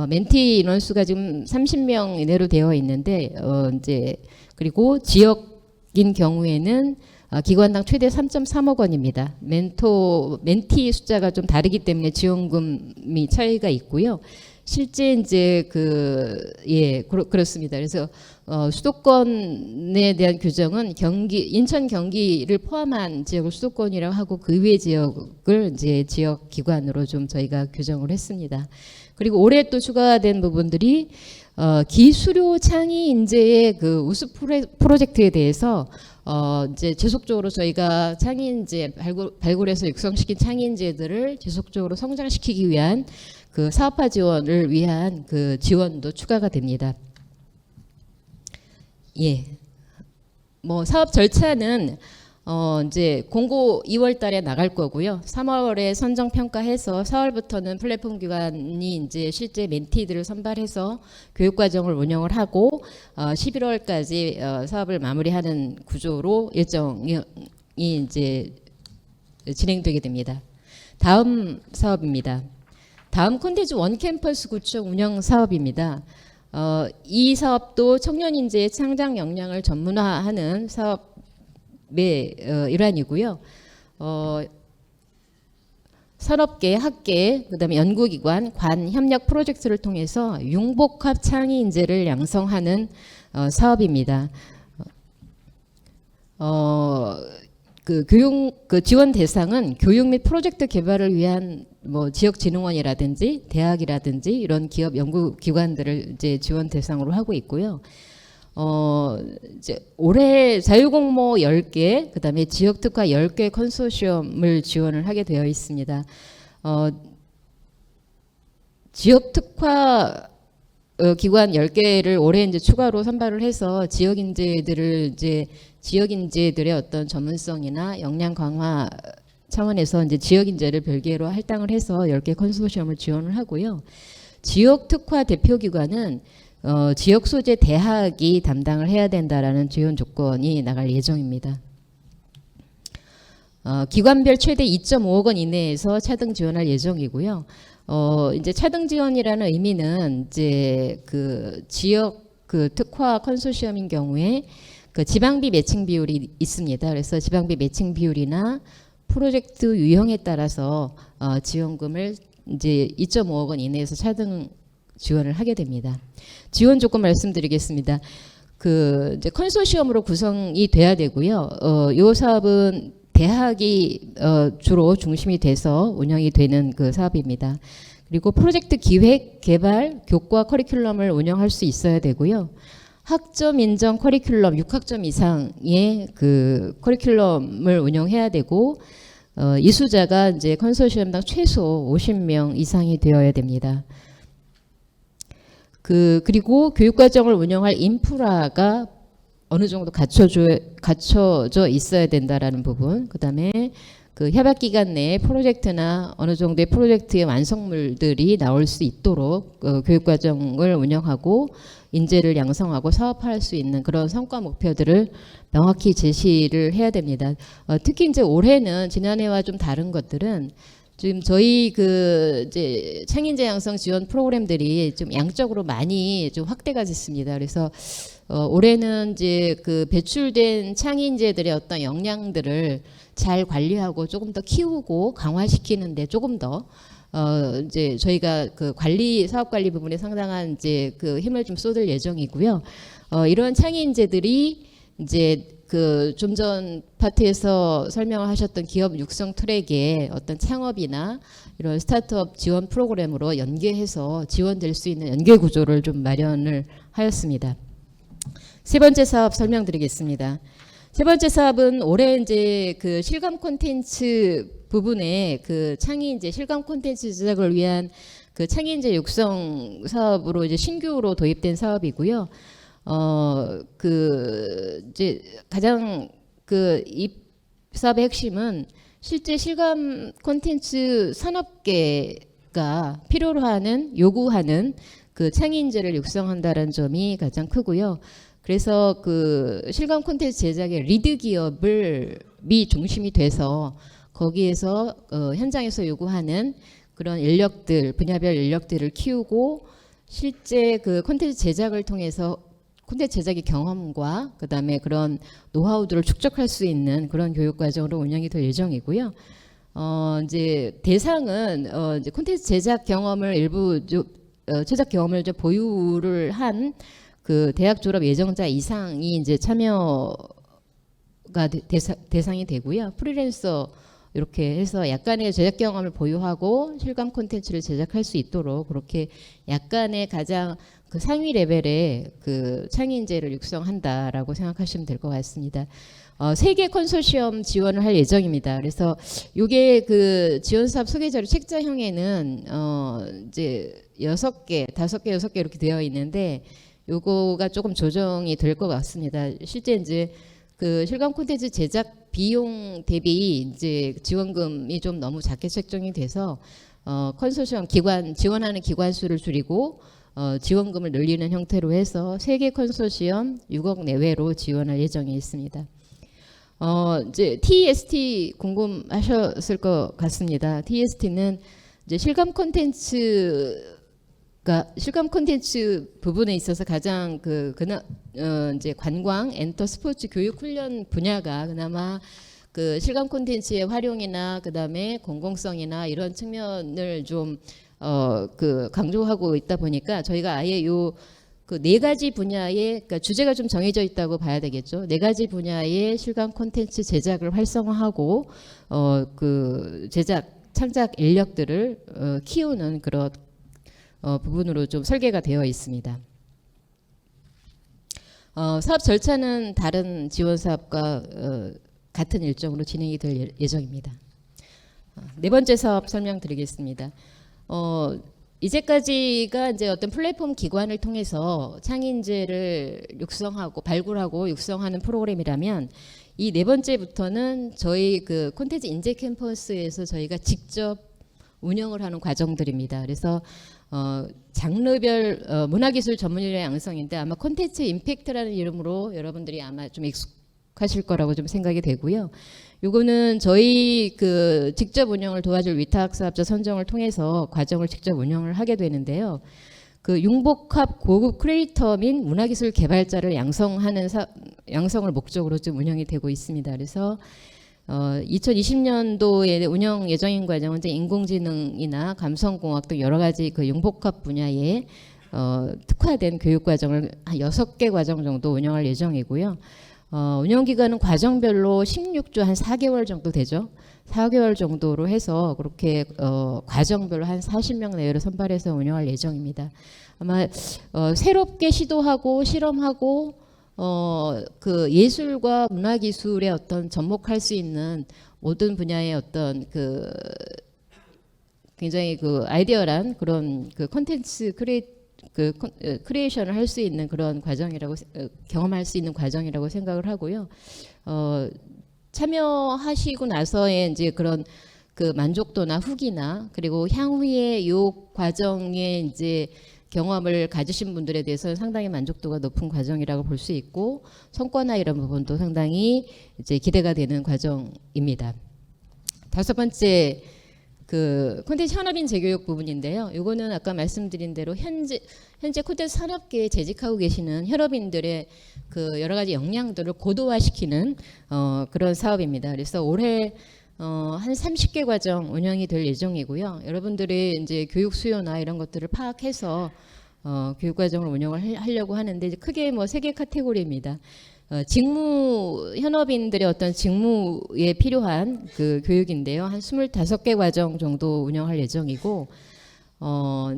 멘티 인원수가 지금 30명 이내로 되어 있는데 이제 그리고 지역인 경우에는 기관당 최대 3.3억 원입니다. 멘티 숫자가 좀 다르기 때문에 지원금이 차이가 있고요. 실제 이제 그렇습니다. 그래서 수도권에 대한 규정은 인천 경기를 포함한 지역을 수도권이라고 하고 그 이외 지역을 이제 지역 기관으로 좀 저희가 규정을 했습니다. 그리고 올해 또 추가된 부분들이 기수료 창의 인재의 그 우수 프로젝트에 대해서 이제 지속적으로 저희가 창의 인재 발굴해서 육성시킨 창의 인재들을 지속적으로 성장시키기 위한 그 사업화 지원을 위한 그 지원도 추가가 됩니다. 예. 뭐 사업 절차는 이제 공고 2월 달에 나갈 거고요. 3월에 선정 평가해서 4월부터는 플랫폼 기관이 이제 실제 멘티들을 선발해서 교육 과정을 운영을 하고 11월까지 사업을 마무리하는 구조로 일정이 이제 진행되게 됩니다. 다음 사업입니다. 다음 콘텐츠 원캠퍼스 구축 운영 사업입니다. 이 사업도 청년 인재의 창작 역량을 전문화하는 사업의 일환이고요. 산업계, 학계, 그다음에 연구기관, 관, 협력 프로젝트를 통해서 융복합 창의 인재를 양성하는 사업입니다. 그 지원 대상은 교육 및 프로젝트 개발을 위한 뭐 지역진흥원이라든지 대학이라든지 이런 기업 연구기관들을 이제 지원 대상으로 하고 있고요. 이제 올해 자유공모 10개, 그다음에 지역특화 10개 컨소시엄을 지원을 하게 되어 있습니다. 지역특화 기관 10개를 올해 이제 추가로 선발을 해서 지역 인재들의 어떤 전문성이나 역량 강화 차원에서 이제 지역 인재를 별개로 할당을 해서 10개 컨소시엄을 지원을 하고요. 지역 특화 대표 기관은 지역 소재 대학이 담당을 해야 된다라는 지원 조건이 나갈 예정입니다. 기관별 최대 2.5억 원 이내에서 차등 지원할 예정이고요. 이제 차등 지원이라는 의미는 이제 그 지역 그 특화 컨소시엄인 경우에 그 지방비 매칭 비율이 있습니다. 그래서 지방비 매칭 비율이나 프로젝트 유형에 따라서 지원금을 이제 2.5억 원 이내에서 차등 지원을 하게 됩니다. 지원 조건 말씀드리겠습니다. 그 이제 컨소시엄으로 구성이 돼야 되고요. 이 사업은 대학이 주로 중심이 돼서 운영이 되는 그 사업입니다. 그리고 프로젝트 기획, 개발, 교과 커리큘럼을 운영할 수 있어야 되고요. 학점 인정 커리큘럼 6학점 이상의 그 커리큘럼을 운영해야 되고 이수자가 이제 컨소시엄당 최소 50명 이상이 되어야 됩니다. 그리고 교육과정을 운영할 인프라가 어느 정도 갖춰져 있어야 된다라는 부분. 그다음에 그 협약기간 내에 프로젝트나 어느 정도의 프로젝트의 완성물들이 나올 수 있도록 교육과정을 운영하고 인재를 양성하고 사업화할 수 있는 그런 성과 목표들을 명확히 제시를 해야 됩니다. 특히 이제 올해는 지난해와 좀 다른 것들은 지금 저희 그 이제 창인재 양성 지원 프로그램들이 좀 양적으로 많이 좀 확대가 됐습니다. 그래서 올해는 이제 그 배출된 창인재들의 어떤 역량들을 잘 관리하고 조금 더 키우고 강화시키는데 조금 더 이제 저희가 그 사업 관리 부분에 상당한 이제 그 힘을 좀 쏟을 예정이고요. 이런 창의 인재들이 이제 그 좀 전 파트에서 설명을 하셨던 기업 육성 트랙의 어떤 창업이나 이런 스타트업 지원 프로그램으로 연계해서 지원될 수 있는 연계 구조를 좀 마련을 하였습니다. 세 번째 사업 설명드리겠습니다. 세 번째 사업은 올해 이제 그 실감 콘텐츠 부분에 그 창의 인재 실감 콘텐츠 제작을 위한 그 창의 인재 육성 사업으로 이제 신규로 도입된 사업이고요. 그 이제 가장 그 이 사업의 핵심은 실제 실감 콘텐츠 산업계가 필요로 하는 요구하는 그 창의 인재를 육성한다는 점이 가장 크고요. 그래서 그 실감 콘텐츠 제작의 리드 기업이 중심이 돼서 거기에서 현장에서 요구하는 그런 인력들, 분야별 인력들을 키우고 실제 그 콘텐츠 제작을 통해서 콘텐츠 제작의 경험과 그다음에 그런 노하우들을 축적할 수 있는 그런 교육 과정으로 운영이 될 예정이고요. 이제 대상은 이제 콘텐츠 제작 경험을 제작 경험을 좀 보유를 한 그 대학 졸업 예정자 이상이 이제 참여가 대상이 되고요. 프리랜서 이렇게 해서 약간의 제작 경험을 보유하고 실감 콘텐츠를 제작할 수 있도록 그렇게 약간의 가장 그 상위 레벨의 그 창의인재를 육성한다라고 생각하시면 될 것 같습니다. 3개 컨소시엄 지원을 할 예정입니다. 그래서 이게 그 지원 사업 소개 자료 책자형에는 이제 6개, 5개, 6개 이렇게 되어 있는데 요거가 조금 조정이 될 것 같습니다. 실제 이제 그 실감 콘텐츠 제작 비용 대비 이제 지원금이 좀 너무 작게 책정이 돼서 컨소시엄 기관 지원하는 기관 수를 줄이고 지원금을 늘리는 형태로 해서 3개 컨소시엄 6억 내외로 지원할 예정이 있습니다. 이제 TEST 궁금하셨을 것 같습니다. TEST는 이제 실감 콘텐츠 부분에 있어서 가장 이제 관광, 엔터, 스포츠, 교육, 훈련 분야가 그나마 그 실감 콘텐츠의 활용이나 그다음에 공공성이나 이런 측면을 좀 강조하고 있다 보니까 저희가 아예 요 그 4가지 분야의 그러니까 주제가 좀 정해져 있다고 봐야 되겠죠. 4가지 분야의 실감 콘텐츠 제작을 활성화하고 그 창작 인력들을 키우는 그런 부분으로 좀 설계가 되어 있습니다. 사업 절차는 다른 지원 사업과 같은 일정으로 진행이 될 예정입니다. 4번째 사업 설명드리겠습니다. 이제까지가 이제 어떤 플랫폼 기관을 통해서 창의인재를 육성하고 발굴하고 육성하는 프로그램이라면 이 4번째부터는 저희 그 콘텐츠 인재 캠퍼스에서 저희가 직접 운영을 하는 과정들입니다. 그래서 장르별 문화기술 전문인력 양성인데 아마 콘텐츠 임팩트라는 이름으로 여러분들이 아마 좀 익숙하실 거라고 좀 생각이 되고요. 요거는 저희 그 직접 운영을 도와줄 위탁 사업자 선정을 통해서 과정을 직접 운영을 하게 되는데요. 그 융복합 고급 크리에이터 및 문화기술 개발자를 양성을 목적으로 좀 운영이 되고 있습니다. 그래서 2020년도에 운영 예정인 과정은 이제 인공지능이나 감성공학 등 여러 가지 그 융복합 분야에 특화된 교육 과정을 한 6개 과정 정도 운영할 예정이고요. 운영 기간은 과정별로 16주 한 4개월 정도 되죠. 4개월 정도로 해서 그렇게 과정별로 한 40명 내외로 선발해서 운영할 예정입니다. 아마 새롭게 시도하고 실험하고 그 예술과 문화기술의 어떤 접목할 수 있는 모든 분야의 어떤 그 굉장히 그 아이디어란 그런 그 콘텐츠 크리에이션을 할 수 있는 그런 과정이라고 경험할 수 있는 과정이라고 생각을 하고요. 참여하시고 나서의 이제 그런 그 만족도나 후기나 그리고 향후에 요 과정에 이제 경험을 가지신 분들에 대해서는 상당히 만족도가 높은 과정이라고 볼 수 있고 성과나 이런 부분도 상당히 이제 기대가 되는 과정입니다. 5번째 그 콘텐츠 현업인 재교육 부분인데요. 요거는 아까 말씀드린 대로 현재 콘텐츠 산업계에 재직하고 계시는 현업인들의 그 여러 가지 역량들을 고도화시키는 그런 사업입니다. 그래서 올해 한 30개 과정 운영이 될 예정이고요. 여러분들의 이제 교육 수요나 이런 것들을 파악해서 교육 과정을 운영을 하려고 하는데 이제 크게 뭐 3개 카테고리입니다. 현업인들의 어떤 직무에 필요한 그 교육인데요. 한 25개 과정 정도 운영할 예정이고,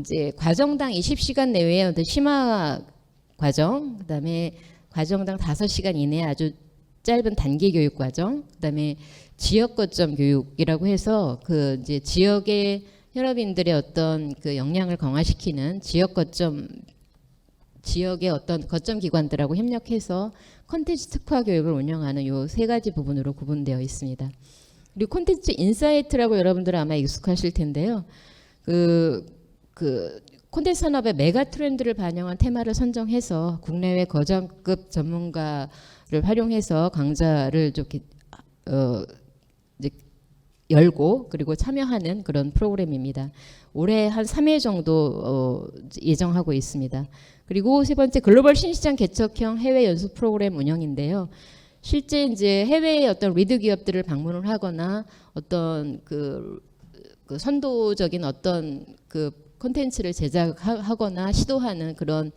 이제 과정당 20시간 내외의 어떤 심화 과정, 그 다음에 과정당 5시간 이내 아주 짧은 단기 교육 과정, 그 다음에 지역 거점 교육이라고 해서 그 이제 지역의 현업인들의 어떤 그 역량을 강화시키는 지역의 어떤 거점 기관들하고 협력해서 콘텐츠 특화 교육을 운영하는 요 3가지 부분으로 구분되어 있습니다. 그리고 콘텐츠 인사이트라고 여러분들은 아마 익숙하실 텐데요. 그 콘텐츠 산업의 메가 트렌드를 반영한 테마를 선정해서 국내외 거장급 전문가를 활용해서 강좌를 이제 열고 그리고 참여하는 그런 프로그램입니다. 올해 한 3회 정도 예정하고 있습니다. 그리고 세 번째 글로벌 신시장 개척형 해외 연수 프로그램 운영인데요. 실제 이제 해외의 어떤 리드 기업들을 방문을 하거나 어떤 그 선도적인 어떤 그 콘텐츠를 제작하거나 시도하는 그런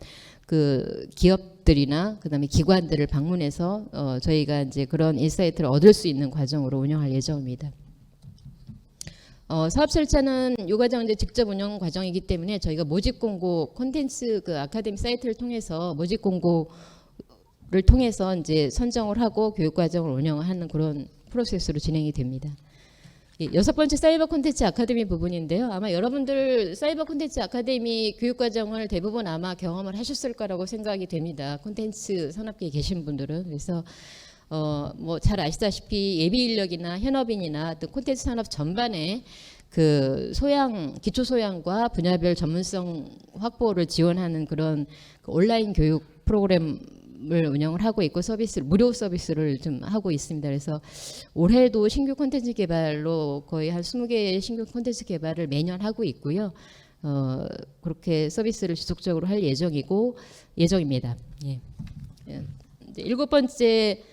그 기업들이나 그다음에 기관들을 방문해서 저희가 이제 그런 인사이트를 얻을 수 있는 과정으로 운영할 예정입니다. 사업 절차는 이 과정은 이제 직접 운영 과정이기 때문에 저희가 모집 공고 콘텐츠 그 아카데미 사이트를 통해서 모집 공고를 통해서 이제 선정을 하고 교육 과정을 운영하는 그런 프로세스로 진행이 됩니다. 여섯 번째 사이버 콘텐츠 아카데미 부분인데요. 아마 여러분들 사이버 콘텐츠 아카데미 교육 과정을 대부분 아마 경험을 하셨을 거라고 생각이 됩니다. 콘텐츠 산업계에 계신 분들은. 그래서 뭐 잘 아시다시피 예비 인력이나 현업인이나 또 콘텐츠 산업 전반에 그 기초 소양과 분야별 전문성 확보를 지원하는 그런 그 온라인 교육 프로그램을 운영을 하고 있고 무료 서비스를 좀 하고 있습니다. 그래서 올해도 신규 콘텐츠 개발로 거의 한 20개의 신규 콘텐츠 개발을 매년 하고 있고요. 그렇게 서비스를 지속적으로 할 예정입니다. 예. 이제 일곱 번째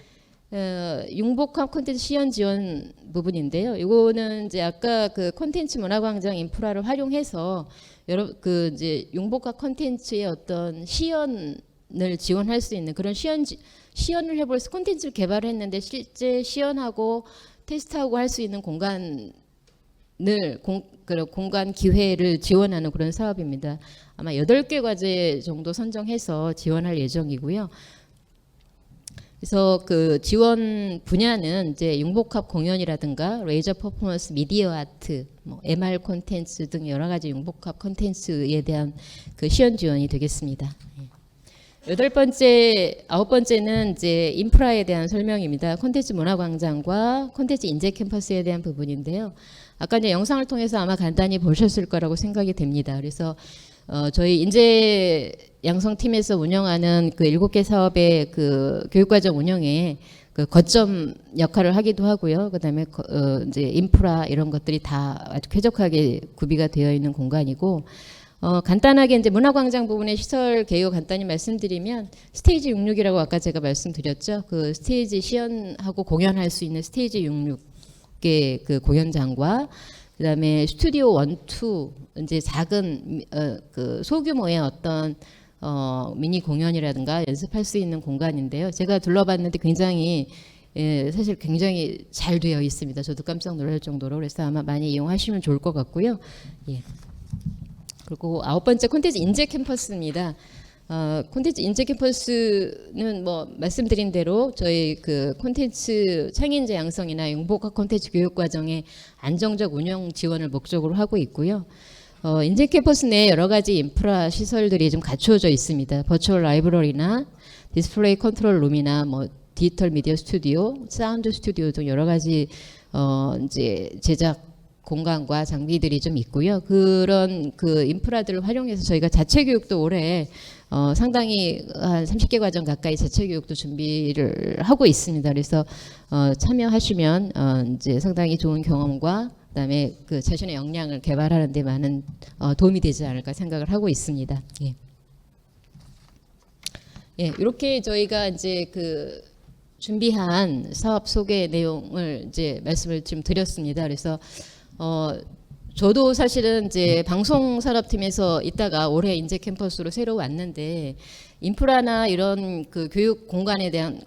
융복합 콘텐츠 시연 지원 부분인데요. 이거는 이제 아까 그 콘텐츠 문화광장 인프라를 활용해서 이제 융복합 콘텐츠의 어떤 시연을 지원할 수 있는 그런 시연을 해볼 콘텐츠를 개발했는데 실제 시연하고 테스트하고 할 수 있는 공간 기회를 지원하는 그런 사업입니다. 아마 8개 과제 정도 선정해서 지원할 예정이고요. 그래서 그 지원 분야는 이제 융복합 공연이라든가 레이저 퍼포먼스, 미디어 아트, 뭐 MR 콘텐츠 등 여러 가지 융복합 콘텐츠에 대한 그 시연 지원이 되겠습니다. 아홉 번째는 이제 인프라에 대한 설명입니다. 콘텐츠 문화광장과 콘텐츠 인재 캠퍼스에 대한 부분인데요. 아까 이제 영상을 통해서 아마 간단히 보셨을 거라고 생각이 됩니다. 그래서 저희 인재 양성팀에서 운영하는 그 7개 사업의 그 교육과정 운영에 그 거점 역할을 하기도 하고요. 그다음에 이제 인프라 이런 것들이 다 아주 쾌적하게 구비가 되어 있는 공간이고. 간단하게 이제 문화광장 부분의 시설 개요 간단히 말씀드리면 스테이지 66이라고 아까 제가 말씀드렸죠. 그 스테이지 시연하고 공연할 수 있는 스테이지 66개 그 공연장과 그다음에 스튜디오 1, 2 이제 작은 그 소규모의 어떤 미니 공연이라든가 연습할 수 있는 공간인데요. 제가 둘러봤는데 굉장히 사실 굉장히 잘 되어 있습니다. 저도 깜짝 놀랄 정도로. 그래서 아마 많이 이용하시면 좋을 것 같고요. 예. 그리고 아홉 번째 콘텐츠 인재 캠퍼스입니다. 콘텐츠 인재 캠퍼스는 뭐 말씀드린 대로 저희 그 콘텐츠 창인재 양성이나 융복합 콘텐츠 교육 과정의 안정적 운영 지원을 목적으로 하고 있고요. 인재 캠퍼스 내에 여러 가지 인프라 시설들이 좀 갖추어져 있습니다. 버추얼 라이브러리나 디스플레이 컨트롤 룸이나 뭐 디지털 미디어 스튜디오, 사운드 스튜디오 등 여러 가지 이제 제작 공간과 장비들이 좀 있고요. 그런 그 인프라들을 활용해서 저희가 자체 교육도 올해 상당히 한 30개 과정 가까이 자체 교육도 준비를 하고 있습니다. 그래서 참여하시면 이제 상당히 좋은 경험과 그다음에 그 자신의 역량을 개발하는 데 많은 도움이 되지 않을까 생각을 하고 있습니다. 예. 예, 이렇게 저희가 이제 그 준비한 사업 소개 내용을 이제 말씀을 좀 드렸습니다. 그래서 저도 사실은 이제 방송 산업팀에서 있다가 올해 인재 캠퍼스로 새로 왔는데 인프라나 이런 그 교육 공간에 대한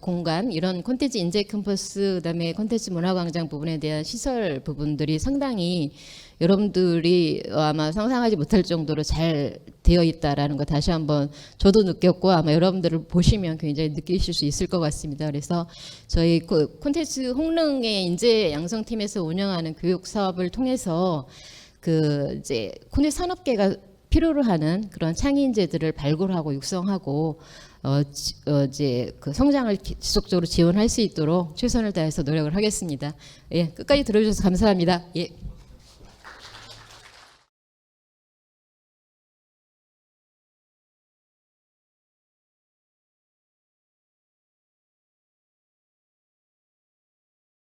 이런 콘텐츠 인재 캠퍼스 그다음에 콘텐츠 문화광장 부분에 대한 시설 부분들이 상당히 여러분들이 아마 상상하지 못할 정도로 잘 되어 있다라는 거 다시 한번 저도 느꼈고 아마 여러분들을 보시면 굉장히 느끼실 수 있을 것 같습니다. 그래서 저희 콘텐츠 홍릉의 인재 양성팀에서 운영하는 교육 사업을 통해서 그 이제 콘텐츠 산업계가 필요로 하는 그런 창의 인재들을 발굴하고 육성하고 이제 그 성장을 지속적으로 지원할 수 있도록 최선을 다해서 노력을 하겠습니다. 예, 끝까지 들어주셔서 감사합니다. 예.